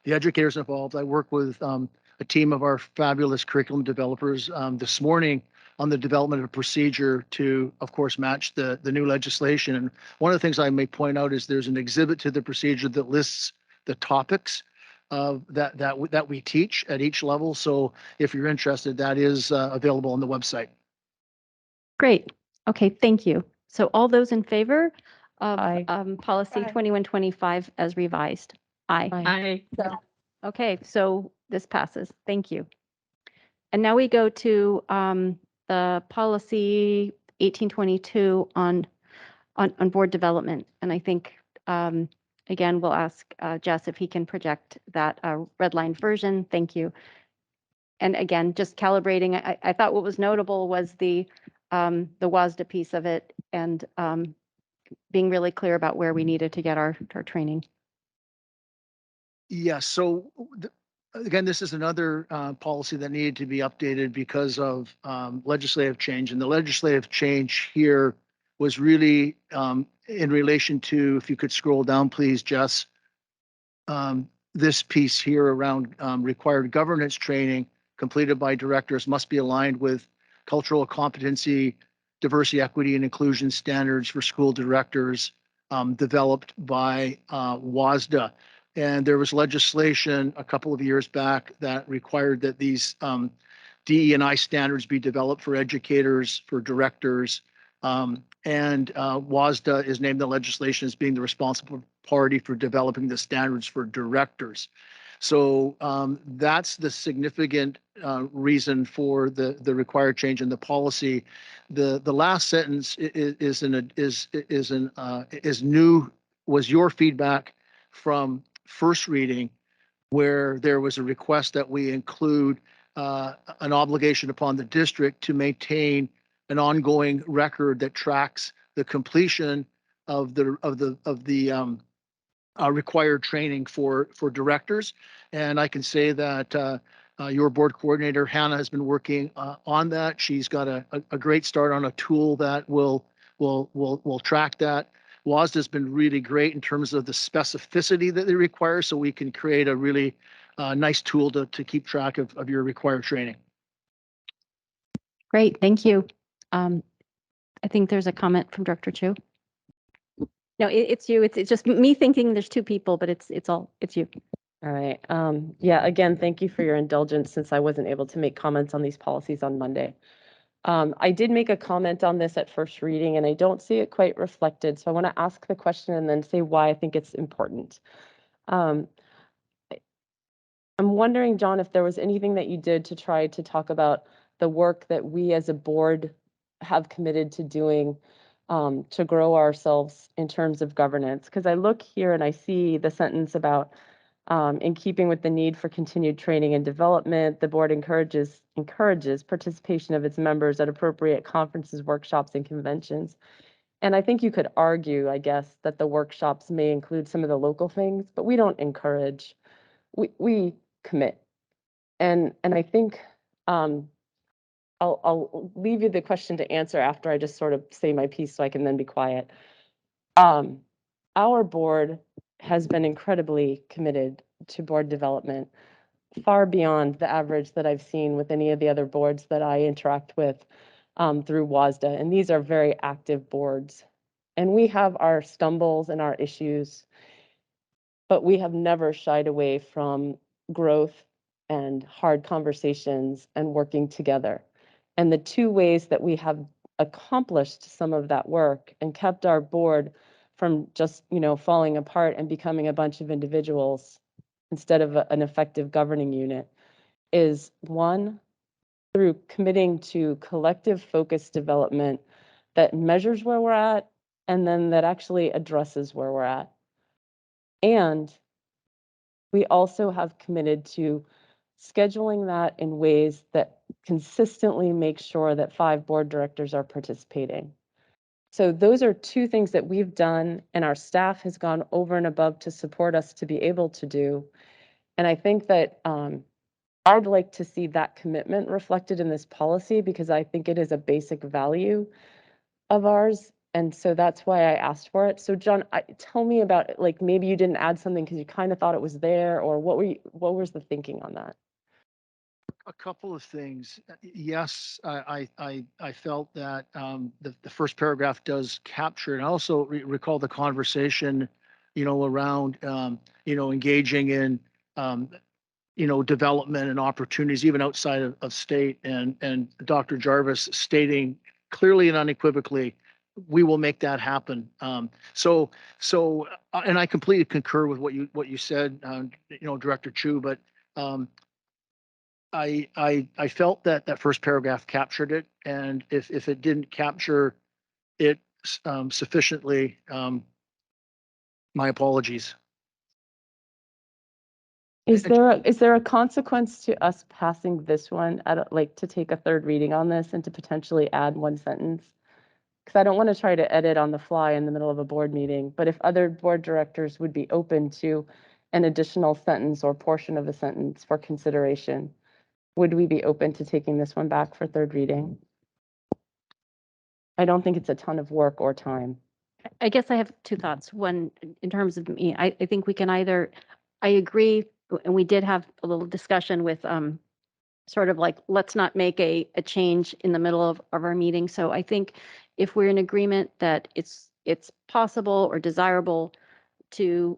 the educators involved. I work with a team of our fabulous curriculum developers this morning on the development of a procedure to, of course, match the new legislation. And one of the things I may point out is there's an exhibit to the procedure that lists the topics that we teach at each level. So if you're interested, that is available on the website. Great. Okay, thank you. So all those in favor of Aye. policy Aye. 2125 as revised? Aye. I Okay, so this passes. Thank you. And now we go to the policy 1822 on board development. And I think, again, we'll ask Jess if he can project that redlined version. Thank you. And again, just calibrating, I thought what was notable was the WASDA piece of it and being really clear about where we needed to get our training. Yes. So again, this is another policy that needed to be updated because of legislative change. And the legislative change here was really in relation to, if you could scroll down, please, Jess, this piece here around required governance training completed by directors must be aligned with cultural competency, diversity, equity, and inclusion standards for school directors developed by WASDA. And there was legislation a couple of years back that required that these DE&I standards be developed for educators, for directors. And WASDA is named the legislation as being the responsible party for developing the standards for directors. So that's the significant reason for the required change in the policy. The last sentence was your feedback from first reading, where there was a request that we include an obligation upon the district to maintain an ongoing record that tracks the completion of the required training for directors. And I can say that your board coordinator, Hannah, has been working on that. She's got a great start on a tool that will track that. WASDA has been really great in terms of the specificity that they require, so we can create a really nice tool to keep track of your required training. Great, thank you. I think there's a comment from Director Chu. No, it's you. It's just me thinking there's two people, but it's you. All right. Yeah, again, thank you for your indulgence since I wasn't able to make comments on these policies on Monday. I did make a comment on this at first reading and I don't see it quite reflected. So I want to ask the question and then say why I think it's important. Um, I'm wondering, John, if there was anything that you did to try to talk about the work that we as a board have committed to doing to grow ourselves in terms of governance. Because I look here and I see the sentence about in keeping with the need for continued training and development, the board encourages participation of its members at appropriate conferences, workshops, and conventions. And I think you could argue, I guess, that the workshops may include some of the local things, but we don't encourage. We commit. And I think I'll leave you the question to answer after I just sort of say my piece so I can then be quiet. Our board has been incredibly committed to board development, far beyond the average that I've seen with any of the other boards that I interact with through WASDA. And these are very active boards. And we have our stumbles and our issues, but we have never shied away from growth and hard conversations and working together. And the two ways that we have accomplished some of that work and kept our board from just, falling apart and becoming a bunch of individuals instead of an effective governing unit is one, through committing to collective focus development that measures where we're at and then that actually addresses where we're at. And we also have committed to scheduling that in ways that consistently make sure that 5 board directors are participating. So those are two things that we've done and our staff has gone over and above to support us to be able to do. And I think that I'd like to see that commitment reflected in this policy because I think it is a basic value of ours. And so that's why I asked for it. So John, tell me about it. Like maybe you didn't add something because you kind of thought it was there, or what was the thinking on that? A couple of things. Yes, I felt that the first paragraph does capture, and I also recall the conversation, around engaging in development and opportunities even outside of state, and Dr. Jarvis stating clearly and unequivocally, we will make that happen. So and I completely concur with what you said, Director Chu, but I felt that that first paragraph captured it, and if it didn't capture it sufficiently, my apologies. Is there a consequence to us passing this one like to take a third reading on this and to potentially add one sentence? Because I don't want to try to edit on the fly in the middle of a board meeting, but if other board directors would be open to an additional sentence or portion of a sentence for consideration, would we be open to taking this one back for third reading? I don't think it's a ton of work or time. I guess I have two thoughts. One, in terms of me, I think we can either, I agree, and we did have a little discussion with sort of like, let's not make a change in the middle of our meeting. So I think if we're in agreement that it's possible or desirable to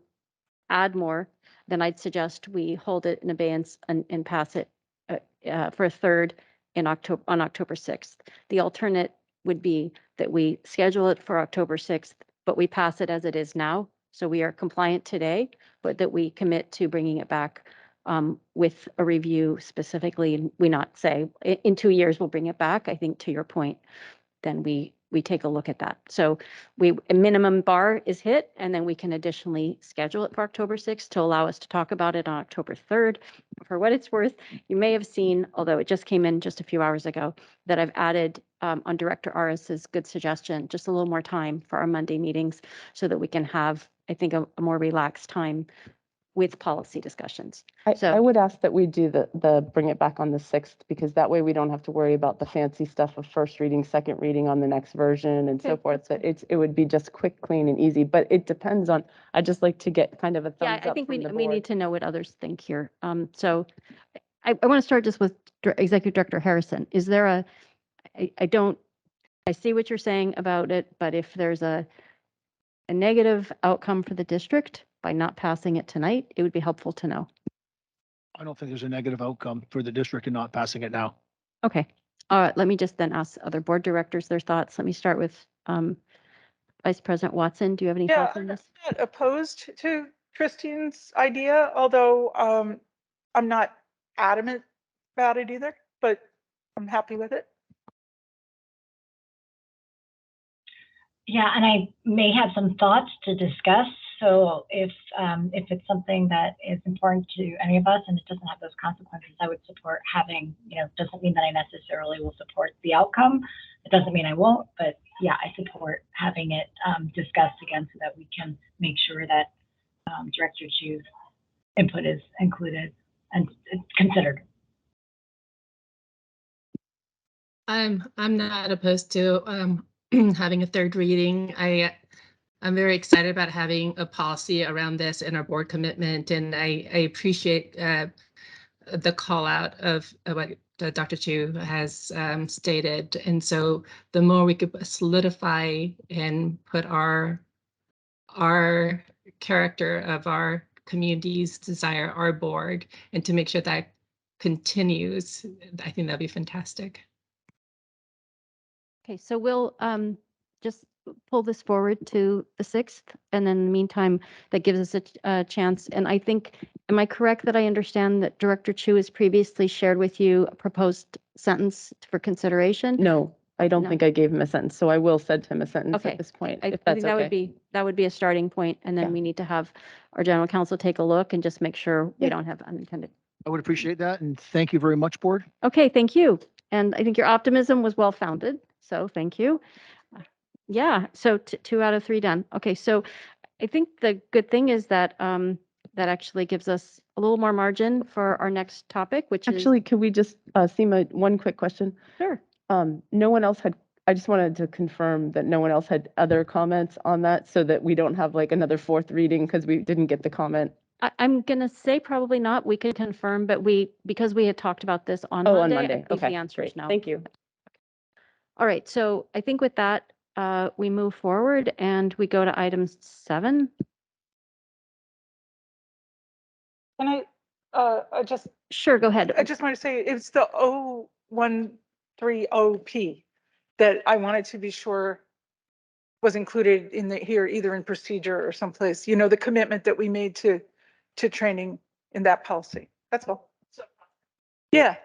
add more, then I'd suggest we hold it in abeyance and pass it for a third on October 6th. The alternate would be that we schedule it for October 6th, but we pass it as it is now. So we are compliant today, but that we commit to bringing it back with a review specifically. And we not say in 2 years we'll bring it back. I think to your point, then we take a look at that. So a minimum bar is hit, and then we can additionally schedule it for October 6th to allow us to talk about it on October 3rd. For what it's worth, you may have seen, although it just came in just a few hours ago, that I've added on Director Aris's good suggestion, just a little more time for our Monday meetings so that we can have, I think, a more relaxed time with policy discussions. I would ask that we do the bring it back on the 6th, because that way we don't have to worry about the fancy stuff of first reading, second reading on the next version and so Okay, forth. That it would be just quick, clean and easy, but it depends on, I'd just like to get kind of a Yeah, thumbs I up think from the we need board. to know what others think here. So I want to start just with Executive Director Harrison. Is there I see what you're saying about it, but if there's a negative outcome for the district by not passing it tonight, it would be helpful to know. I don't think there's a negative outcome for the district in not passing it now. Okay. Let me just then ask other board directors their thoughts. Let me start with Vice President Watson. Do you have any Yeah, thoughts on I'm this? not opposed to Christine's idea, although I'm not adamant about it either, but I'm happy with it. Yeah, and I may have some thoughts to discuss. So if it's something that is important to any of us and it doesn't have those consequences, I would support having, doesn't mean that I necessarily will support the outcome. It doesn't mean I won't, but yeah, I support having it discussed again so that we can make sure that Director Chu's input is included and considered. I'm not opposed to having a third reading. I'm very excited about having a policy around this in our board commitment, and I appreciate the call out of what Dr. Chu has stated. And so the more we could solidify and put our character of our community's desire, our board, and to make sure that continues, I think that'd be fantastic. Okay, so we'll just pull this forward to the 6th, and then in the meantime, that gives us a chance. And I think, am I correct that I understand that Director Chu has previously shared with you a proposed sentence for consideration? No, I don't No. think I gave him a sentence, so I will send him a sentence Okay. at this point, I if think that's that would okay. be a starting point, and then Yeah. we need to have our general counsel take a look and just make sure we Yeah. don't have unintended. I would appreciate that, and thank you very much, board. Okay, thank you. And I think your optimism was well founded, so thank you. Yeah, so 2 out of 3 done. Okay, so I think the good thing is that that actually gives us a little more margin for our next topic, which Actually, could we just, Seema, one quick question? is sure. No one else had, I just wanted to confirm that no one else had other comments on that so that we don't have like another 4th reading because we didn't get the comment. I'm gonna say probably not. We can confirm, but because we had talked about this on Oh, Monday, on I Monday. think Okay, the answer is great. no. Thank you. All right, so I think with that, we move forward and we go to item 7. Can I just Sure, go ahead. I just want to say it's the 0130P that I wanted to be sure was included in here, either in procedure or someplace, the commitment that we made to training in that policy. That's all. Yeah.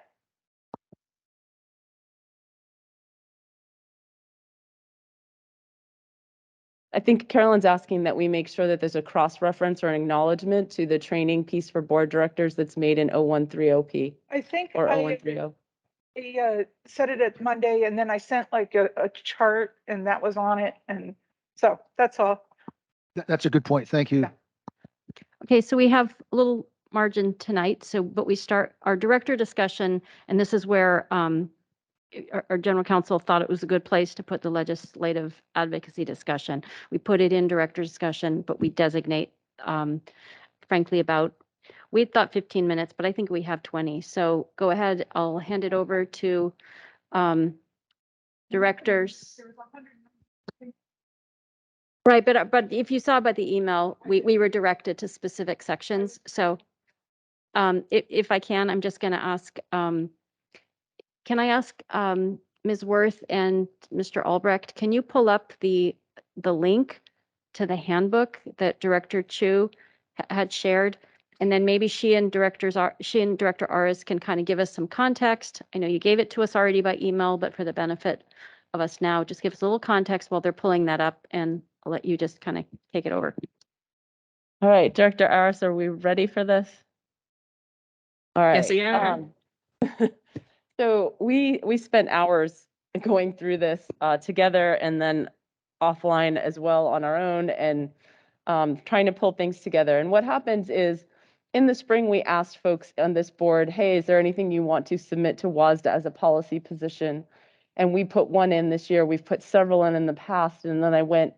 I think Carolyn's asking that we make sure that there's a cross-reference or an acknowledgement to the training piece for board directors that's made in 0130P I think or I 0130. said it at Monday, and then I sent like a chart, and that was on it. And so that's all. That's a good point. Thank you. Yeah. Okay, so we have a little margin tonight, but we start our director discussion, and this is where our general counsel thought it was a good place to put the legislative advocacy discussion. We put it in director discussion, but we designate, frankly, we thought 15 minutes, but I think we have 20. So go ahead, I'll hand it over to directors. Right, but if you saw by the email, we were directed to specific sections. So if I can, I'm just going to ask, can I ask Ms. Worth and Mr. Albrecht, can you pull up the link to the handbook that Director Chu had shared? And then maybe she and Director Aris can kind of give us some context. I know you gave it to us already by email, but for the benefit of us now, just give us a little context while they're pulling that up, and I'll let you just kind of take it over. All right, Director Aris, are we ready for this? All right. Yes, I am. So we spent hours going through this together and then offline as well on our own, and trying to pull things together. And what happens is in the spring, we asked folks on this board, hey, is there anything you want to submit to WASDA as a policy position? And we put one in this year. We've put several in the past. And then I went,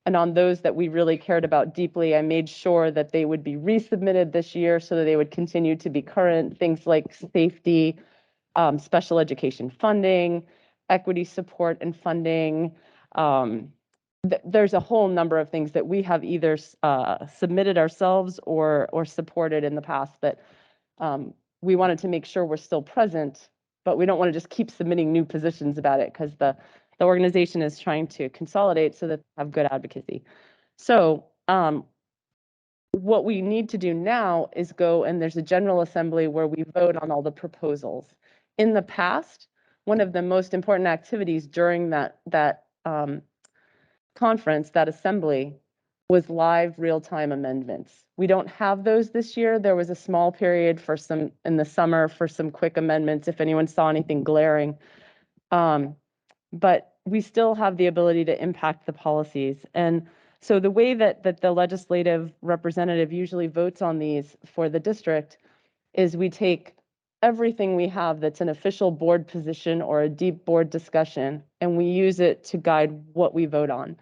and on those that we really cared about deeply, I made sure that they would be resubmitted this year so that they would continue to be current. Things like safety, special education funding, equity support and funding, there's a whole number of things that we have either submitted ourselves or supported in the past that we wanted to make sure we're still present, but we don't want to just keep submitting new positions about it because the organization is trying to consolidate so that they have good advocacy. So what we need to do now is go, and there's a general assembly where we vote on all the proposals. In the past, one of the most important activities during that conference, that assembly, was live real-time amendments. We don't have those this year. There was a small period for some in the summer for some quick amendments if anyone saw anything glaring. But we still have the ability to impact the policies. And so the way that the legislative representative usually votes on these for the district is we take everything we have that's an official board position or a deep board discussion, and we use it to guide what we vote on.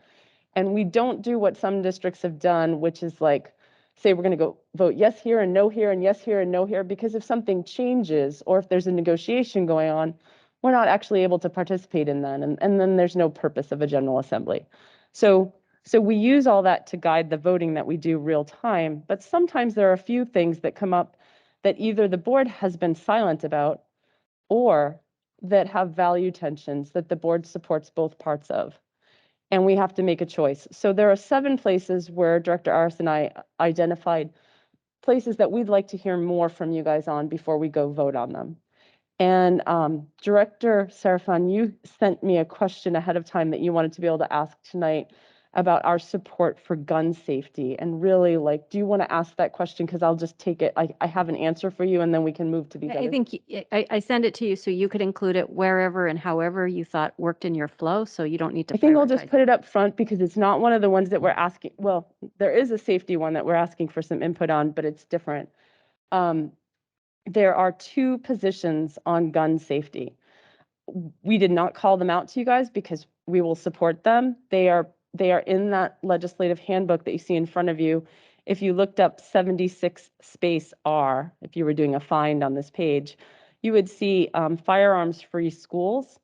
And we don't do what some districts have done, which is like, say we're going to go vote yes here and no here and yes here and no here, because if something changes or if there's a negotiation going on, we're not actually able to participate in that. And then there's no purpose of a general assembly. So we use all that to guide the voting that we do real time, but sometimes there are a few things that come up that either the board has been silent about or that have value tensions that the board supports both parts of. And we have to make a choice. So there are 7 places where Director Aris and I identified places that we'd like to hear more from you guys on before we go vote on them. And Director Serafan, you sent me a question ahead of time that you wanted to be able to ask tonight about our support for gun safety. And really, like, do you want to ask that question? Because I'll just take it. I have an answer for you, and then we can move to these I other. think I send it to you so you could include it wherever and however you thought worked in your flow, so you don't need to. I think I'll just put it up front because it's not one of the ones that we're asking. Well, there is a safety one that we're asking for some input on, but it's different. There are 2 positions on gun safety. We did not call them out to you guys because we will support them. They are in that legislative handbook that you see in front of you. If you looked up 76 space R, if you were doing a find on this page, you would see firearms-free schools,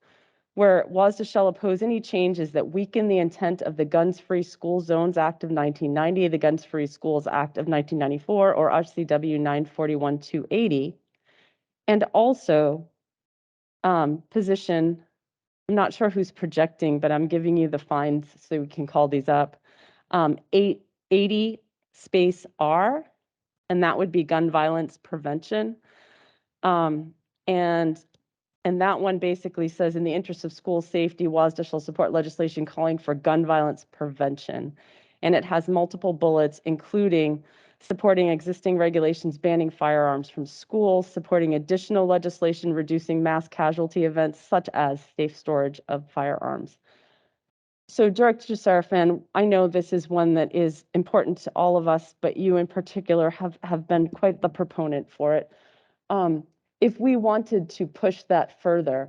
where WASDA shall oppose any changes that weaken the intent of the Guns-Free School Zones Act of 1990, the Guns-Free Schools Act of 1994, or RCW 941-280, and also position, I'm not sure who's projecting, but I'm giving you the finds so we can call these up. 880 space R, and that would be gun violence prevention. And that one basically says, in the interest of school safety, WASDA shall support legislation calling for gun violence prevention. And it has multiple bullets, including supporting existing regulations banning firearms from schools, supporting additional legislation reducing mass casualty events such as safe storage of firearms. So Director Serafan, I know this is one that is important to all of us, but you in particular have been quite the proponent for it. If we wanted to push that further,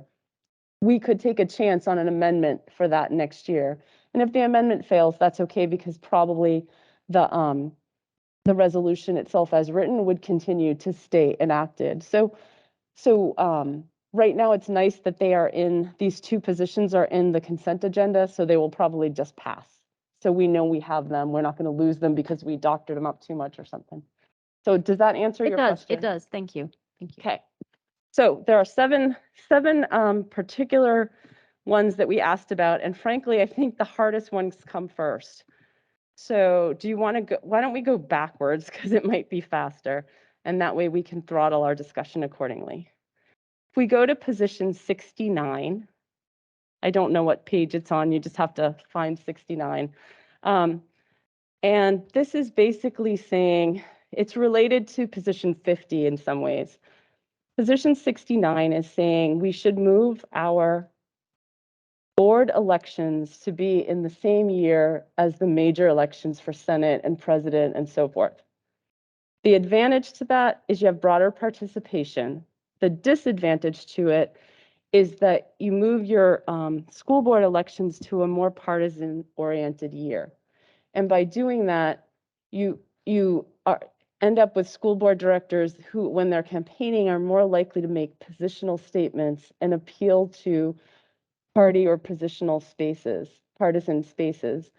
we could take a chance on an amendment for that next year. And if the amendment fails, that's okay, because probably the resolution itself as written would continue to stay enacted. So right now it's nice that they are in, these 2 positions are in the consent agenda, so they will probably just pass. So we know we have them. We're not going to lose them because we doctored them up too much or something. So does that answer your question? It does. Thank you. Thank you. Okay. So there are seven particular ones that we asked about, and frankly, I think the hardest ones come first. So do you want to go, why don't we go backwards, because it might be faster, and that way we can throttle our discussion accordingly. If we go to position 69, I don't know what page it's on, you just have to find 69. And this is basically saying, it's related to position 50 in some ways. Position 69 is saying we should move our board elections to be in the same year as the major elections for Senate and President and so forth. The advantage to that is you have broader participation. The disadvantage to it is that you move your school board elections to a more partisan-oriented year. And by doing that, you end up with school board directors who, when they're campaigning, are more likely to make positional statements and appeal to party or positional spaces, partisan spaces.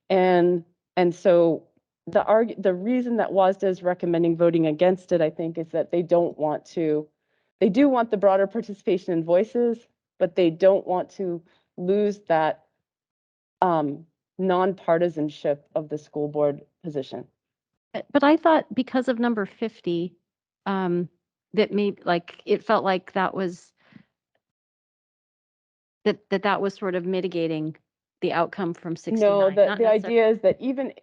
And so the reason that WASDA is recommending voting against it, I think, is that they do want the broader participation and voices, but they don't want to lose that nonpartisanship of the school board position. But I thought because of number 50, that maybe like it felt like that was that was sort of mitigating the outcome from 69. No, not the necessarily- idea is that even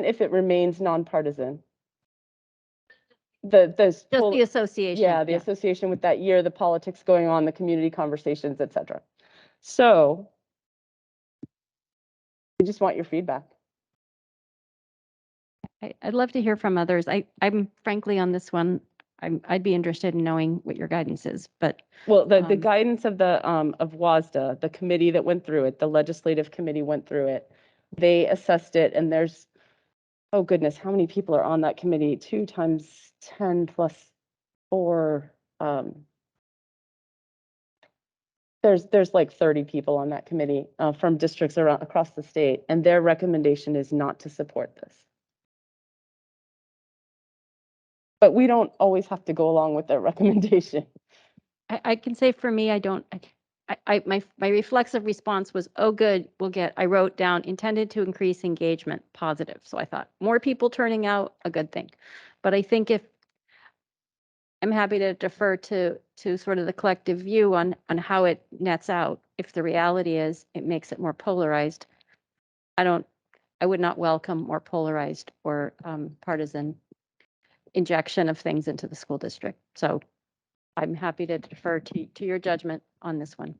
if it remains nonpartisan, just the association. yeah, the association with that year, the politics going on, the community conversations, etc. So we just want your feedback. I'd love to hear from others. I'm frankly on this one. I'd be interested in knowing what your guidance is, but well, the guidance of the of WASDA, the committee that went through it, the legislative committee went through it. They assessed it, and there's, oh goodness, how many people are on that committee? 2 times 10 plus 4. There's like 30 people on that committee from districts around across the state, and their recommendation is not to support this. But we don't always have to go along with their recommendation. I can say for me, I don't. My reflexive response was, oh, good. I wrote down intended to increase engagement, positive. So I thought more people turning out, a good thing. But I think if I'm happy to defer to sort of the collective view on how it nets out. If the reality is it makes it more polarized, I would not welcome more polarized or partisan injection of things into the school district. So I'm happy to defer to your judgment on this one.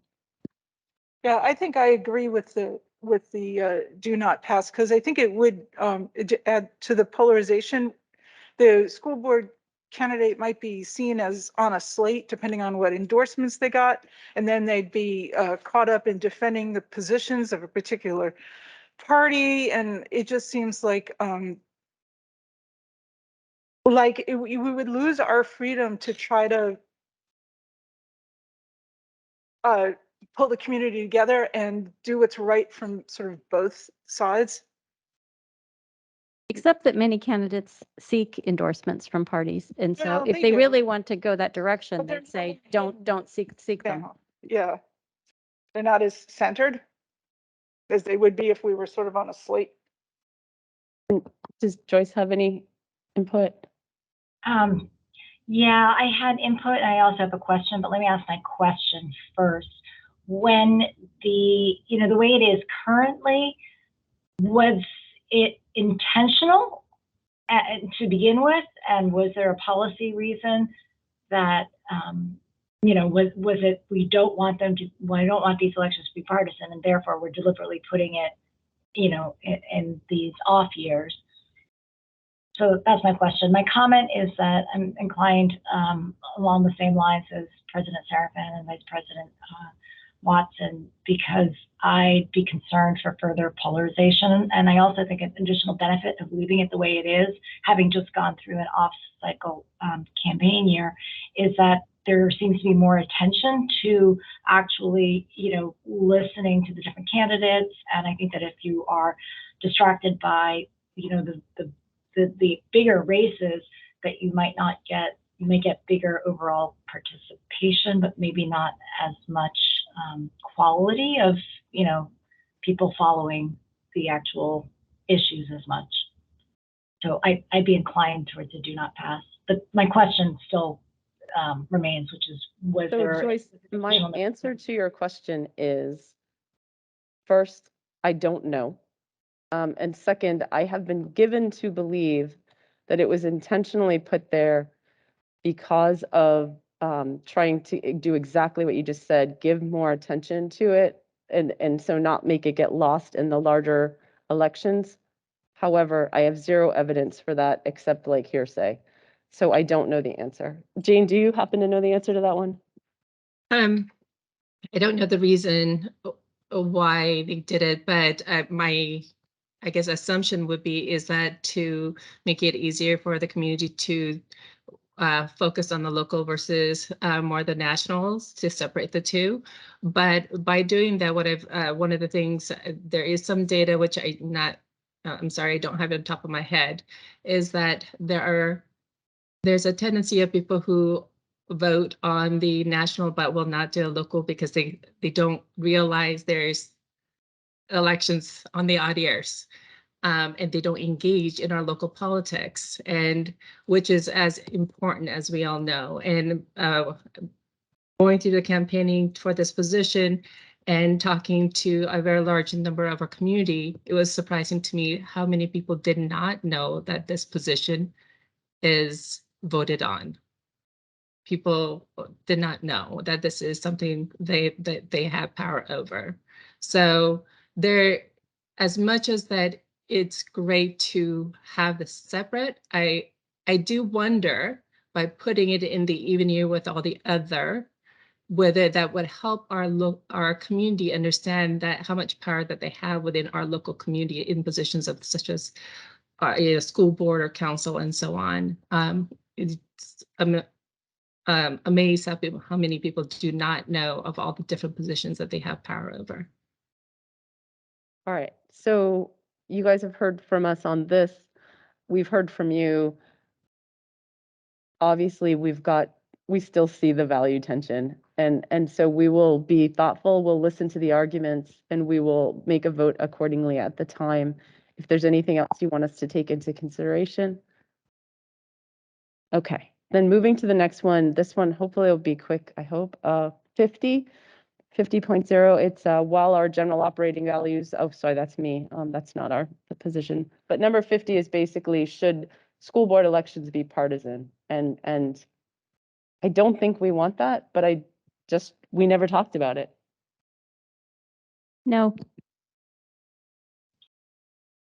Yeah, I think I agree with the do not pass, because I think it would add to the polarization. The school board candidate might be seen as on a slate depending on what endorsements they got, and then they'd be caught up in defending the positions of a particular party, and it just seems like we would lose our freedom to try to pull the community together and do what's right from sort of both sides. Except that many candidates seek endorsements from parties. And so Well, if they they do. really want to go that direction, But they're they'd say, not- don't seek them. Yeah, they're not as centered as they would be if we were sort of on a slate. Does Joyce have any input? Yeah, I had input and I also have a question, but let me ask my question first. When the way it is currently, was it intentional to begin with? And was there a policy reason that, was it, we don't want these elections to be partisan, and therefore we're deliberately putting it, in these off years? So that's my question. My comment is that I'm inclined along the same lines as President Serafin and Vice President Watson, because I'd be concerned for further polarization. And I also think an additional benefit of leaving it the way it is, having just gone through an off-cycle campaign year, is that there seems to be more attention to actually, listening to the different candidates. And I think that if you are distracted by, the bigger races, that you may get bigger overall participation, but maybe not as much quality of people following the actual issues as much. So I'd be inclined towards a do not pass. But my question still remains, which is, was So there? Joyce, my answer to your question is, first, I don't know. And second, I have been given to believe that it was intentionally put there because of trying to do exactly what you just said, give more attention to it, and so not make it get lost in the larger elections. However, I have zero evidence for that except like hearsay. So I don't know the answer. Jane, do you happen to know the answer to that one? I don't know the reason why they did it, but my, I guess, assumption would be is that to make it easier for the community to focus on the local versus more the nationals to separate the two. But by doing that, what I've one of the things, there is some data which I'm sorry, I don't have it on top of my head, is that there's a tendency of people who vote on the national but will not do a local because they don't realize there's elections on the odd years. And they don't engage in our local politics, and which is as important as we all know. And going through the campaigning for this position and talking to a very large number of our community, it was surprising to me how many people did not know that this position is voted on. People did not know that this is something that they have power over. So there, as much as that it's great to have this separate, I do wonder, by putting it in the even year with all the other, whether that would help our community understand that how much power that they have within our local community in positions of such as school board or council and so on. I'm amazed how many people do not know of all the different positions that they have power over. All right, so you guys have heard from us on this. We've heard from you. Obviously, we still see the value tension, and so we will be thoughtful, we'll listen to the arguments, and we will make a vote accordingly at the time. If there's anything else you want us to take into consideration. Okay, then moving to the next one. This one hopefully will be quick, I hope. 50.0, it's while our general operating values, oh, sorry, that's me. That's not the position. But number 50 is basically, should school board elections be partisan? And I don't think we want that, but we never talked about it. No.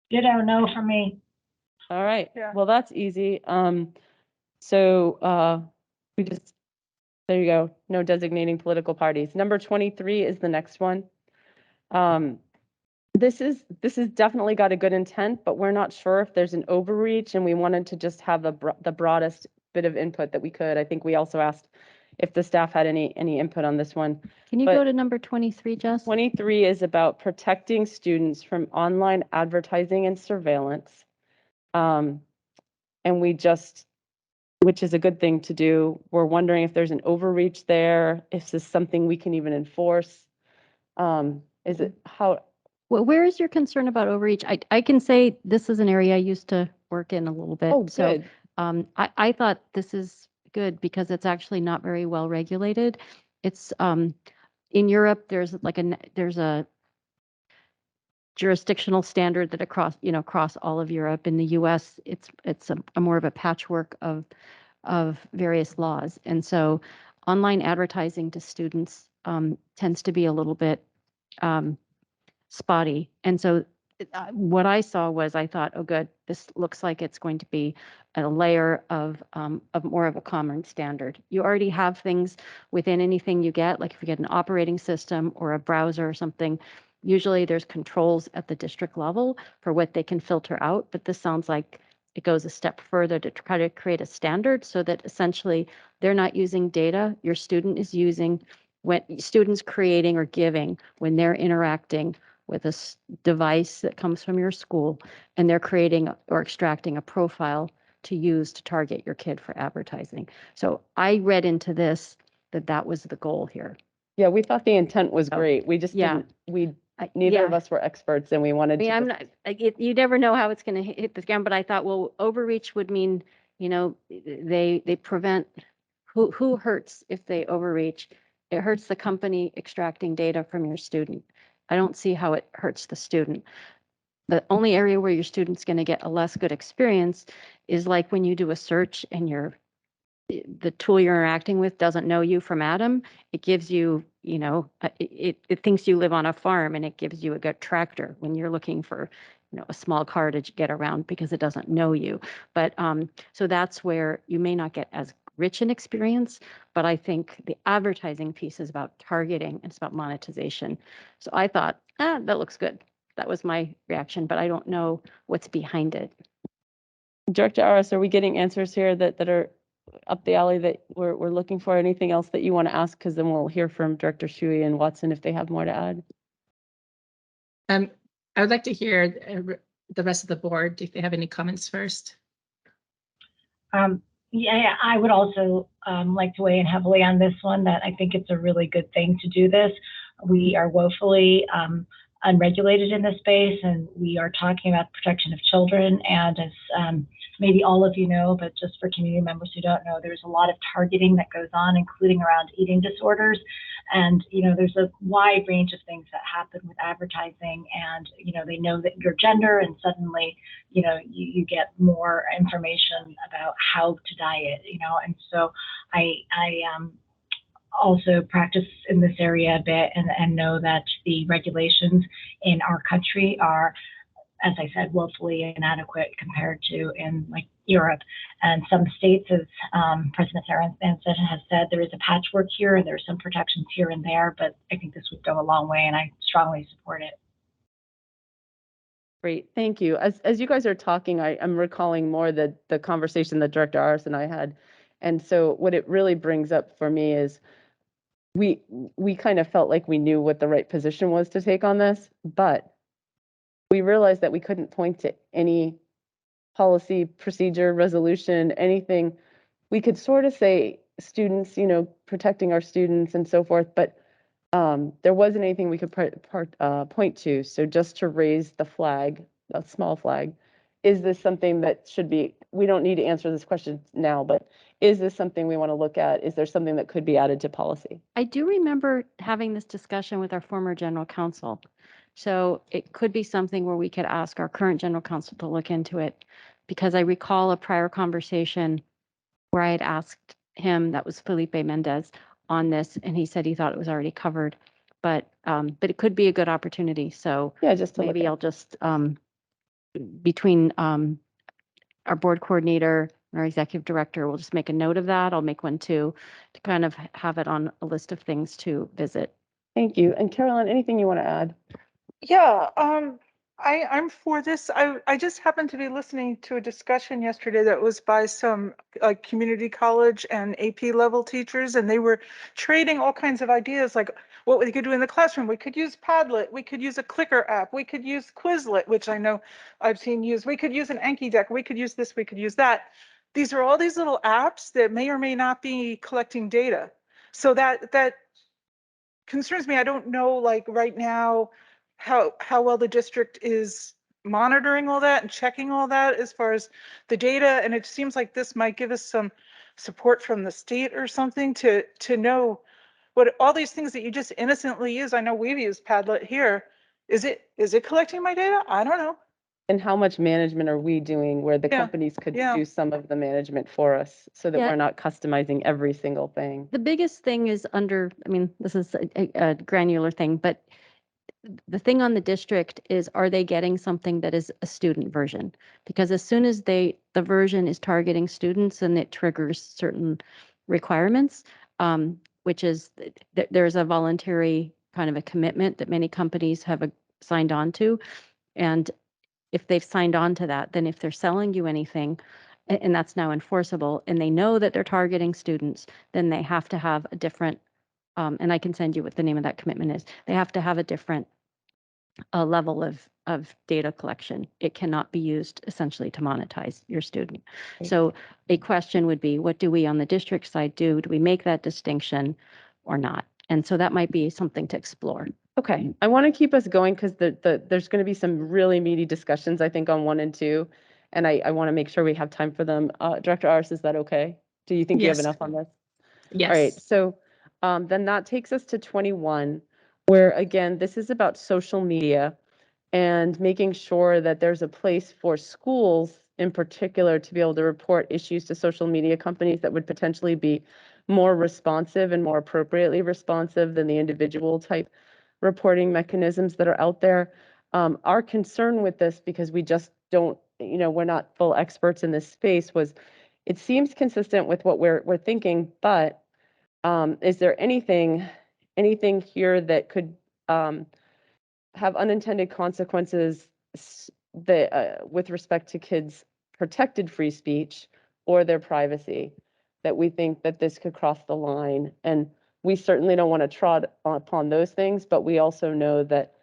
Ditto, no for me. All right, Yeah. well, that's easy. So there you go, no designating political parties. Number 23 is the next one. This is definitely got a good intent, but we're not sure if there's an overreach, and we wanted to just have the broadest bit of input that we could. I think we also asked if the staff had any input on this one. Can you But go to number 23, Jess? 23 is about protecting students from online advertising and surveillance. And which is a good thing to do. We're wondering if there's an overreach there, if this is something we can even enforce. Is it how? Well, where is your concern about overreach? I can say this is an area I used to work in a little bit. Oh, so good. I thought this is good because it's actually not very well regulated. It's in Europe, there's a jurisdictional standard that across all of Europe. In the US, it's a more of a patchwork of various laws. And so online advertising to students tends to be a little bit spotty. And so what I saw was, I thought, oh, good, this looks like it's going to be a layer of more of a common standard. You already have things within anything you get, like if you get an operating system or a browser or something, usually there's controls at the district level for what they can filter out. But this sounds like it goes a step further to try to create a standard so that essentially they're not using data your student is using, when students creating or giving, when they're interacting with a device that comes from your school, and they're creating or extracting a profile to use to target your kid for advertising. So I read into this that was the goal here. Yeah, we thought the intent was great. We just yeah. neither of us were experts, and we wanted to. I'm not. You never know how it's going to hit the ground, but I thought, well, overreach would mean, they prevent. Who hurts if they overreach? It hurts the company extracting data from your student. I don't see how it hurts the student. The only area where your student's going to get a less good experience is like when you do a search and the tool you're interacting with doesn't know you from Adam. It gives you, it thinks you live on a farm, and it gives you a good tractor when you're looking for, a small car to get around because it doesn't know you. But so that's where you may not get as rich an experience, but I think the advertising piece is about targeting, and it's about monetization. So I thought, that looks good. That was my reaction, but I don't know what's behind it. Director Aras, are we getting answers here that are up the alley that we're looking for? Anything else that you want to ask? Because then we'll hear from Director Shuey and Watson if they have more to add. I would like to hear the rest of the board if they have any comments first. Yeah, I would also like to weigh in heavily on this one, that I think it's a really good thing to do this. We are woefully unregulated in this space, and we are talking about the protection of children. And as maybe all of you know, but just for community members who don't know, there's a lot of targeting that goes on, including around eating disorders. And, you know, there's a wide range of things that happen with advertising, and, you know, they know that your gender, and suddenly, you know, you get more information about how to diet, you know. And so I also practice in this area a bit, and know that the regulations in our country are, as I said, woefully inadequate compared to in like Europe. And some states, as President Sarah has said, there is a patchwork here, and there's some protections here and there, but I think this would go a long way, and I strongly support it. Great, thank you. As you guys are talking, I'm recalling more the conversation that Director Ars and I had. And so what it really brings up for me is we kind of felt like we knew what the right position was to take on this, but we realized that we couldn't point to any policy, procedure, resolution, anything. We could sort of say students, you know, protecting our students and so forth, but there wasn't anything we could point to. So just to raise the flag, a small flag, is this something that should be, we don't need to answer this question now, but is this something we want to look at? Is there something that could be added to policy? I do remember having this discussion with our former general counsel. So it could be something where we could ask our current general counsel to look into it, because I recall a prior conversation where I had asked him, that was Felipe Mendez, on this, and he said he thought it was already covered. But it could be a good opportunity. So yeah, just to maybe I'll just between our board coordinator and our executive director, we'll just make a note of that. I'll make one too, to kind of have it on a list of things to visit. Thank you. And Carolyn, anything you want to add? Yeah, I'm for this. I just happened to be listening to a discussion yesterday that was by some community college and AP level teachers, and they were trading all kinds of ideas, like what we could do in the classroom. We could use Padlet, we could use a clicker app, we could use Quizlet, which I know I've seen used. We could use an Anki deck, we could use this, we could use that. These are all these little apps that may or may not be collecting data. So that concerns me. I don't know, like right now, how well the district is monitoring all that and checking all that as far as the data. And it seems like this might give us some support from the state or something to know what all these things that you just innocently use. I know we've used Padlet here. Is it collecting my data? I don't know. And how much management are we doing where the companies could do some of the management for us, so that we're not customizing every single thing? The biggest thing is I mean, this is a granular thing, but the thing on the district is, are they getting something that is a student version? Because as soon as the version is targeting students, and it triggers certain requirements, which is there's a voluntary kind of a commitment that many companies have signed on to. And if they've signed on to that, then if they're selling you anything, and that's now enforceable, and they know that they're targeting students, then they have to have a different, and I can send you what the name of that commitment is. They have to have a different level of data collection. It cannot be used essentially to monetize your student. So a question would be, what do we on the district side do? Do we make that distinction or not? And so that might be something to explore. Okay, I want to keep us going, because there's going to be some really meaty discussions, I think, on 1 and 2. And I want to make sure we have time for them. Director Ars, is that okay? Do you think you have enough on this? Yes. All right, so then that takes us to 21, where again, this is about social media and making sure that there's a place for schools in particular to be able to report issues to social media companies that would potentially be more responsive and more appropriately responsive than the individual type reporting mechanisms that are out there. Our concern with this, because we just don't, we're not full experts in this space, was it seems consistent with what we're thinking, but is there anything here that could have unintended consequences that with respect to kids' protected free speech or their privacy? that we think that this could cross the line. And we certainly don't want to trod upon those things, but we also know that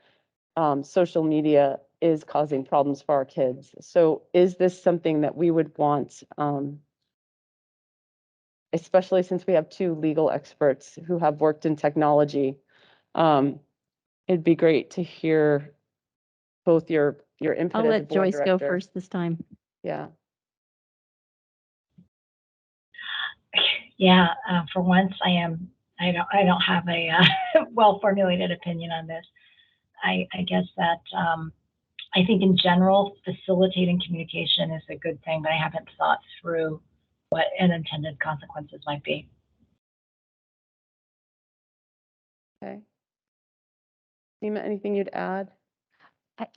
social media is causing problems for our kids. So is this something that we would want, especially since we have two legal experts who have worked in technology? It'd be great to hear both your input I'll as a let board Joyce go director. first this time. Yeah. Yeah, for once, I don't have a well-formulated opinion on this. I guess that I think in general, facilitating communication is a good thing, but I haven't thought through what unintended consequences might be. Okay. Seema, anything you'd add?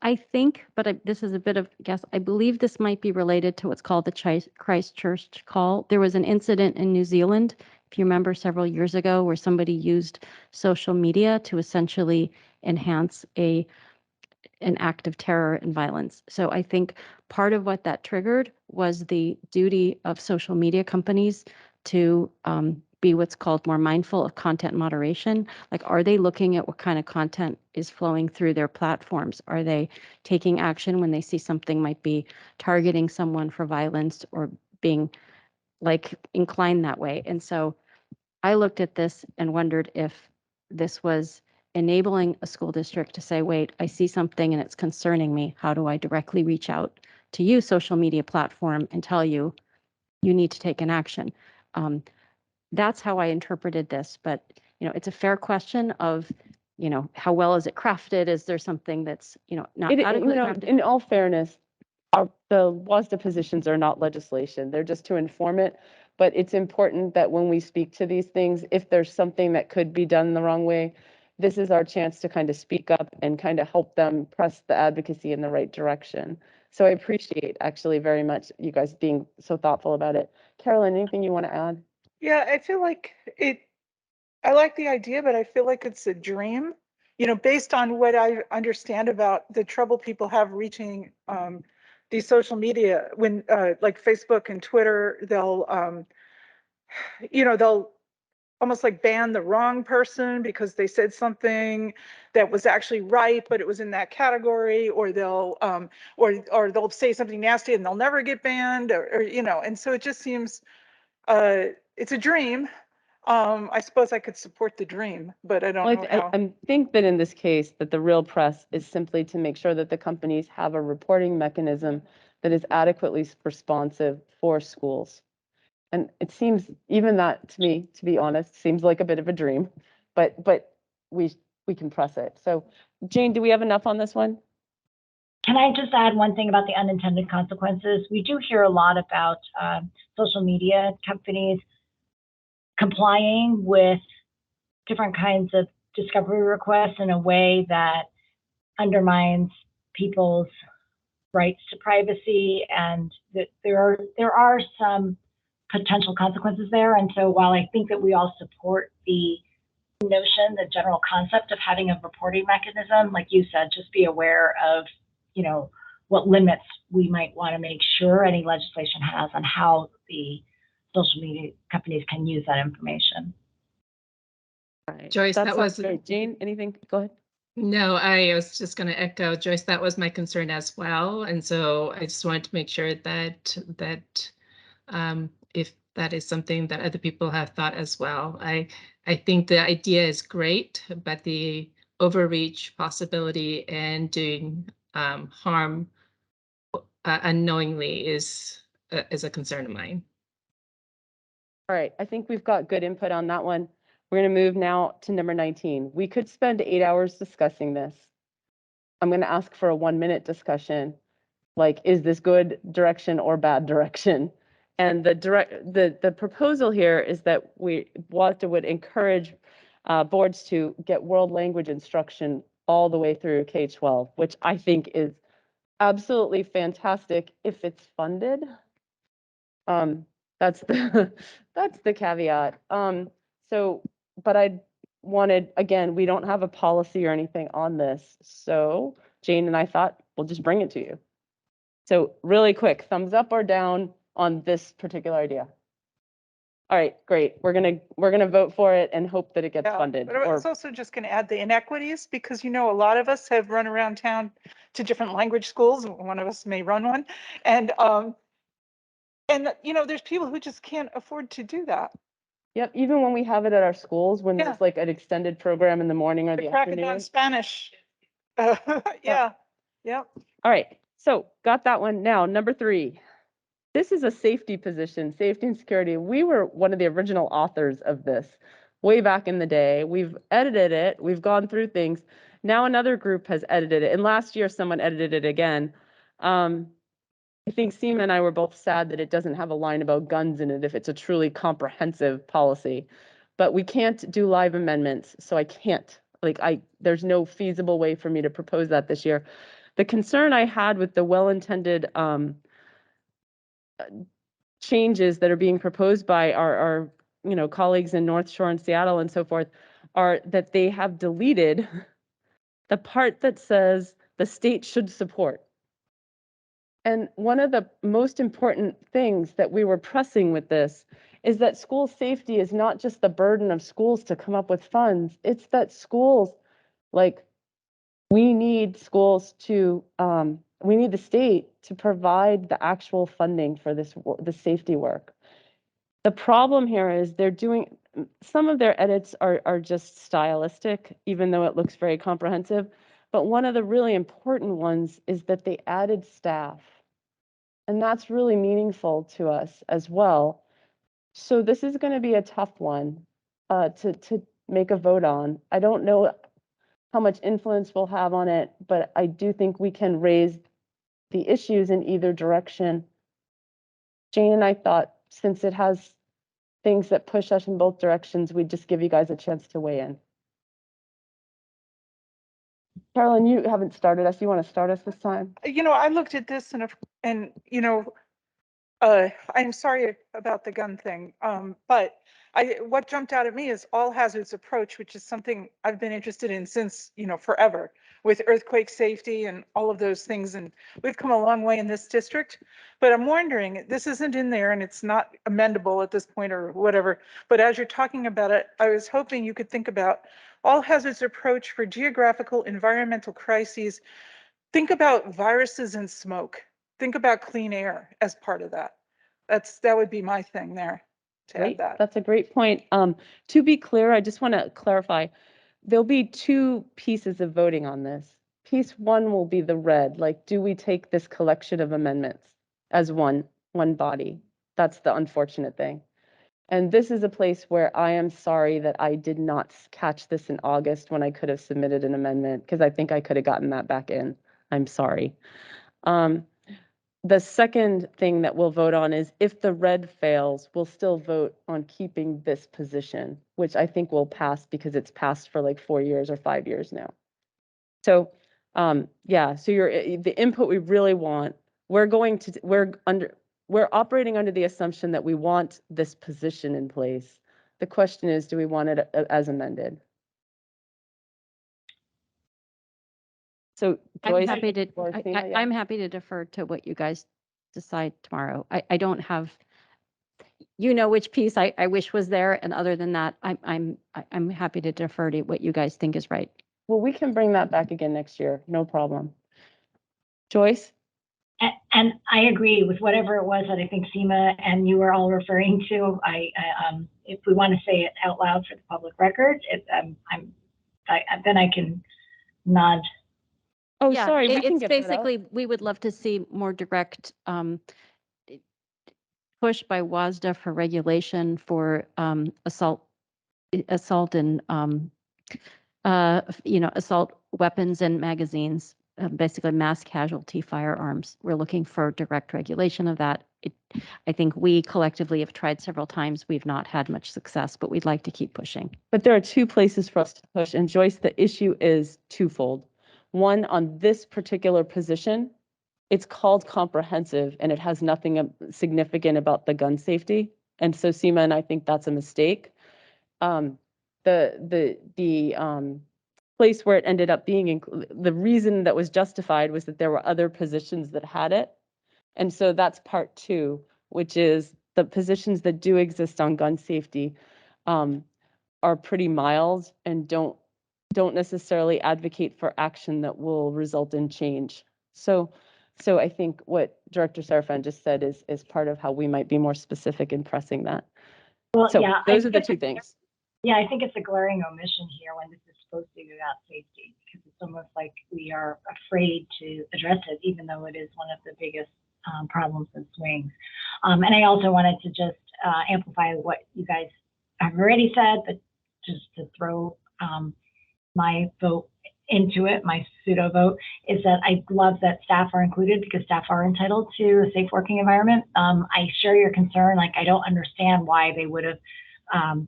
I think, but this is a bit of guess. I believe this might be related to what's called the Christchurch call. There was an incident in New Zealand, if you remember, several years ago, where somebody used social media to essentially enhance an act of terror and violence. So I think part of what that triggered was the duty of social media companies to be what's called more mindful of content moderation. Like, are they looking at what kind of content is flowing through their platforms? Are they taking action when they see something might be targeting someone for violence or being like inclined that way? And so I looked at this and wondered if this was enabling a school district to say, wait, I see something and it's concerning me. How do I directly reach out to you, social media platform, and tell you, you need to take an action? That's how I interpreted this, but it's a fair question of, how well is it crafted? Is there something that's, not adequately crafted? In all fairness, the WASDA positions are not legislation. They're just to inform it. But it's important that when we speak to these things, if there's something that could be done the wrong way, this is our chance to kind of speak up and kind of help them press the advocacy in the right direction. So I appreciate actually very much you guys being so thoughtful about it. Carolyn, anything you want to add? Yeah, I feel like I like the idea, but I feel like it's a dream, based on what I understand about the trouble people have reaching these social media when like Facebook and Twitter, they'll almost like ban the wrong person because they said something that was actually right, but it was in that category, or they'll say something nasty and they'll never get banned, or and so it just seems it's a dream. I suppose I could support the dream, but I don't know how. I think that in this case, that the real press is simply to make sure that the companies have a reporting mechanism that is adequately responsive for schools. And it seems, even that to me, to be honest, seems like a bit of a dream, but we can press it. So Jane, do we have enough on this one? Can I just add one thing about the unintended consequences? We do hear a lot about social media companies complying with different kinds of discovery requests in a way that undermines people's rights to privacy, and that there are some potential consequences there. And so while I think that we all support the notion, the general concept of having a reporting mechanism, like you said, just be aware of, what limits we might want to make sure any legislation has on how the social media companies can use that information. Right. Joyce, that was great. Jane, anything? Go ahead. No, I was just going to echo Joyce. That was my concern as well, and so I just wanted to make sure that if that is something that other people have thought as well. I think the idea is great, but the overreach possibility and doing harm unknowingly is a concern of mine. All right, I think we've got good input on that one. We're going to move now to number 19. We could spend 8 hours discussing this. I'm going to ask for a 1-minute discussion. Like, is this good direction or bad direction? And the proposal here is that WASDA would encourage boards to get world language instruction all the way through K-12, which I think is absolutely fantastic if it's funded. That's the caveat. But I wanted, again, we don't have a policy or anything on this. So Jane and I thought we'll just bring it to you. So really quick, thumbs up or down on this particular idea? All right, great. We're gonna vote for it and hope that it gets Yeah, funded. but I Or was also just going to add the inequities because, you know, a lot of us have run around town to different language schools. One of us may run one. And, you know, there's people who just can't afford to do that. yep, even when we have it at our schools, when Yeah. there's like an extended program in the morning or The the cracking down afternoon. Spanish. Yeah, yep. All right, so got that one. Now, number 3. This is a safety position, safety and security. We were one of the original authors of this way back in the day. We've edited it. We've gone through things. Now another group has edited it. And last year, someone edited it again. I think Seema and I were both sad that it doesn't have a line about guns in it if it's a truly comprehensive policy. But we can't do live amendments, so I can't. There's no feasible way for me to propose that this year. The concern I had with the well-intended changes that are being proposed by our colleagues in North Shore and Seattle and so forth are that they have deleted the part that says the state should support. And one of the most important things that we were pressing with this is that school safety is not just the burden of schools to come up with funds. It's that schools, we need schools to, we need the state to provide the actual funding for the safety work. The problem here is they're doing, some of their edits are just stylistic, even though it looks very comprehensive. But one of the really important ones is that they added staff. And that's really meaningful to us as well. So this is going to be a tough one to make a vote on. I don't know how much influence we'll have on it, but I do think we can raise the issues in either direction. Jane and I thought, since it has things that push us in both directions, we'd just give you guys a chance to weigh in. Carolyn, you haven't started us. You want to start us this time? You know, I looked at this and you know, I'm sorry about the gun thing, but what jumped out at me is all hazards approach, which is something I've been interested in since, you know, forever, with earthquake safety and all of those things. And we've come a long way in this district, but I'm wondering, this isn't in there and it's not amendable at this point or whatever, but as you're talking about it, I was hoping you could think about all hazards approach for geographical environmental crises. Think about viruses and smoke. Think about clean air as part of that. That would be my thing there to add that. That's a great point. To be clear, I just want to clarify, there'll be 2 pieces of voting on this. Piece 1 will be the red, like, do we take this collection of amendments as one body? That's the unfortunate thing. And this is a place where I am sorry that I did not catch this in August when I could have submitted an amendment, because I think I could have gotten that back in. I'm sorry. The second thing that we'll vote on is if the red fails, we'll still vote on keeping this position, which I think will pass because it's passed for like 4 years or 5 years now. So, yeah, so the input we really want, we're operating under the assumption that we want this position in place. The question is, do we want it as amended? So Joyce, I'm I'm happy to defer to what you guys decide tomorrow. I don't have, you know, which piece I wish was there, and other than that, I'm happy to defer to what you guys think is right. Well, we can bring that back again next year, no problem. Joyce? And I agree with whatever it was that I think Seema and you were all referring to. If we want to say it out loud for the public record, then I can nod. Oh, Yeah, sorry, we can it's get that out. basically, we would love to see more direct push by WASDA for regulation for assault and assault weapons and magazines, basically mass casualty firearms. We're looking for direct regulation of that. I think we collectively have tried several times. We've not had much success, but we'd like to keep pushing. But there are 2 places for us to push, and Joyce, the issue is twofold. One, on this particular position, it's called comprehensive and it has nothing significant about the gun safety. And so Seema and I think that's a mistake. The place where it ended up being, the reason that was justified was that there were other positions that had it. And so that's part 2, which is the positions that do exist on gun safety are pretty mild and don't necessarily advocate for action that will result in change. So I think what Director Sarafan just said is part of how we might be more specific in pressing that. Well, So yeah, those are the two things. Yeah, I think it's a glaring omission here when this is supposed to be about safety, because it's almost like we are afraid to address it, even though it is one of the biggest problems in swings. And I also wanted to just amplify what you guys have already said, but just to throw my vote into it, my pseudo vote, is that I love that staff are included, because staff are entitled to a safe working environment. I share your concern. Like, I don't understand why they would have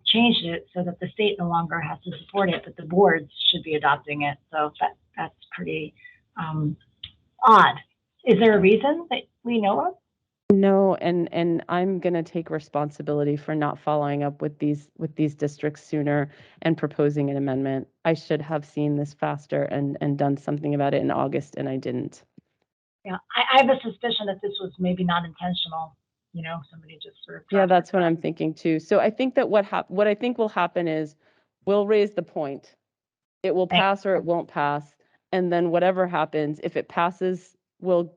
changed it so that the state no longer has to support it, but the boards should be adopting it. So that's pretty odd. Is there a reason that we know of? No, and I'm going to take responsibility for not following up with these districts sooner and proposing an amendment. I should have seen this faster and done something about it in August, and I didn't. Yeah, I have a suspicion that this was maybe not intentional. You know, somebody just sort of. Yeah, that's what I'm thinking too. So I think that what I think will happen is we'll raise the point. It will pass or it won't pass, and then whatever happens, if it passes, we'll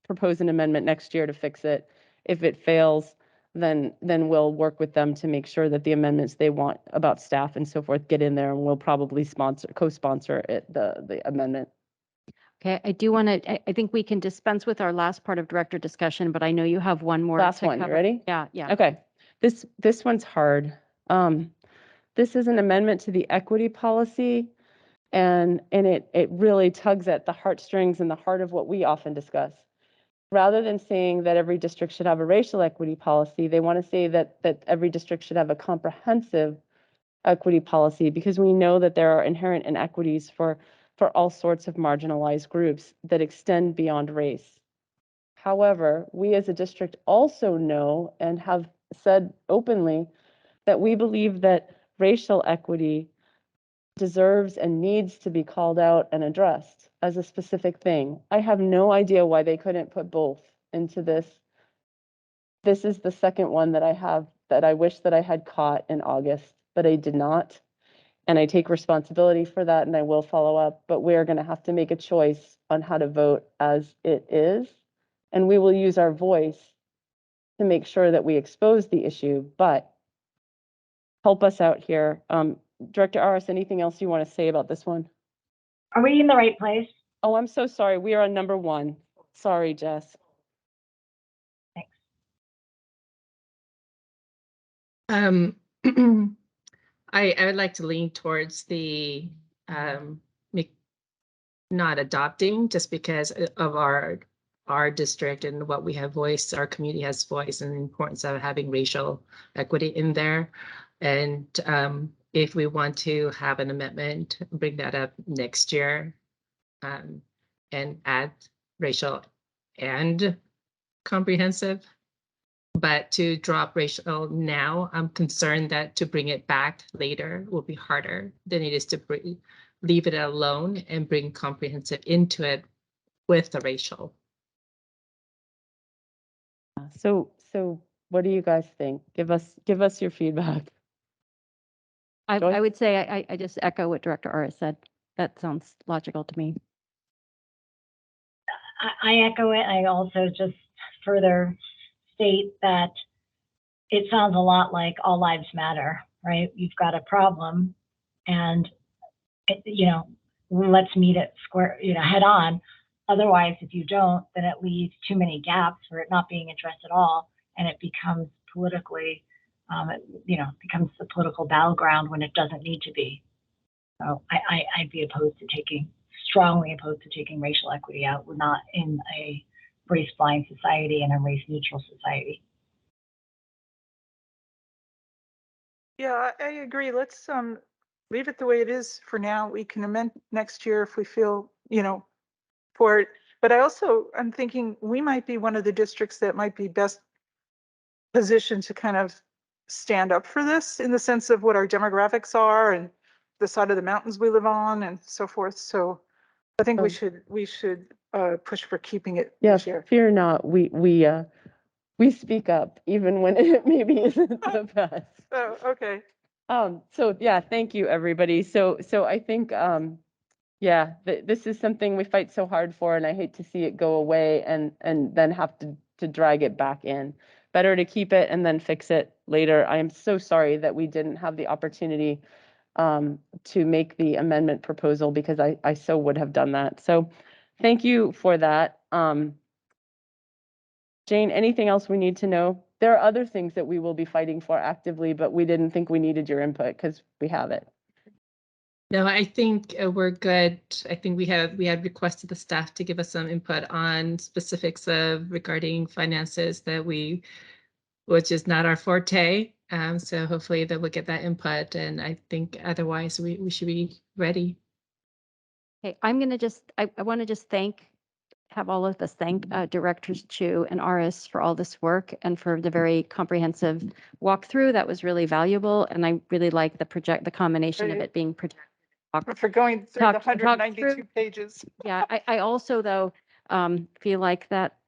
propose an amendment next year to fix it. If it fails, then we'll work with them to make sure that the amendments they want about staff and so forth get in there, and we'll probably co-sponsor it, the amendment. Okay, I do want to, I think we can dispense with our last part of director discussion, but I know you have one more. Last to one, you cover. ready? Yeah. Okay, this one's hard. This is an amendment to the equity policy, and it really tugs at the heartstrings and the heart of what we often discuss. Rather than saying that every district should have a racial equity policy, they want to say that every district should have a comprehensive equity policy, because we know that there are inherent inequities for all sorts of marginalized groups that extend beyond race. However, we as a district also know and have said openly that we believe that racial equity deserves and needs to be called out and addressed as a specific thing. I have no idea why they couldn't put both into this. This is the second one that I have that I wish that I had caught in August, but I did not. And I take responsibility for that, and I will follow up, but we're going to have to make a choice on how to vote as it is. And we will use our voice to make sure that we expose the issue, but help us out here. Director Aris, anything else you want to say about this one? Are we in the right place? Oh, I'm so sorry. We are on number 1. Sorry, Jess. Thanks. I would like to lean towards the not adopting, just because of our district and what we have voiced, our community has voiced, and the importance of having racial equity in there. And if we want to have an amendment, bring that up next year, and add racial and comprehensive. But to drop racial now, I'm concerned that to bring it back later will be harder than it is to leave it alone and bring comprehensive into it with the racial. So what do you guys think? Give us your feedback. I would say I just echo what Director Aris said. That sounds logical to me. I echo it. I also just further state that it sounds a lot like all lives matter, right? You've got a problem, and let's meet it square, head on. Otherwise, if you don't, then it leaves too many gaps for it not being addressed at all, and it becomes politically, becomes the political battleground when it doesn't need to be. So I'd be strongly opposed to taking racial equity out. We're not in a race-blind society and a race-neutral society. Yeah, I agree. Let's leave it the way it is for now. We can amend next year if we feel, for it. But I'm thinking we might be one of the districts that might be best positioned to kind of stand up for this, in the sense of what our demographics are and the side of the mountains we live on and so forth. So I think we should push for keeping it this year. Fear not. We we speak up even when it maybe isn't the best. Oh, okay. So yeah, thank you, everybody. So I think, yeah, this is something we fight so hard for, and I hate to see it go away and then have to drag it back in. Better to keep it and then fix it later. I am so sorry that we didn't have the opportunity to make the amendment proposal, because I so would have done that. So thank you for that. Jane, anything else we need to know? There are other things that we will be fighting for actively, but we didn't think we needed your input because we have it. No, I think we're good. I think we had requested the staff to give us some input on specifics of regarding finances which is not our forte. So hopefully that we'll get that input, and I think otherwise we should be ready. Okay, I'm going to just, I want to just have all of us thank Directors Chu and Aris for all this work and for the very comprehensive walkthrough. That was really valuable. And I really like the combination of it being projected. For going through the Talk 192 through. pages. Yeah, I also, though, feel like that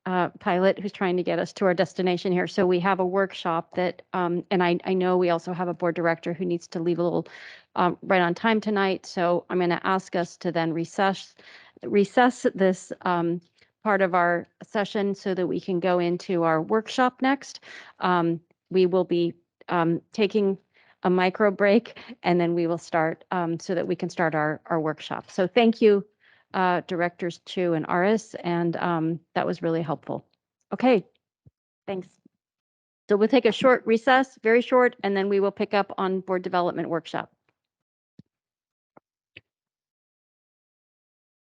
pilot who's trying to get us to our destination here. So we have a workshop that, and I know we also have a board director who needs to leave a little right on time tonight. So I'm going to ask us to then recess this part of our session so that we can go into our workshop next. We will be taking a micro break, and then we will start so that we can start our workshop. So thank you, Directors Chu and Aris, and that was really helpful. Okay, thanks. So we'll take a short recess, very short, and then we will pick up on board development workshop.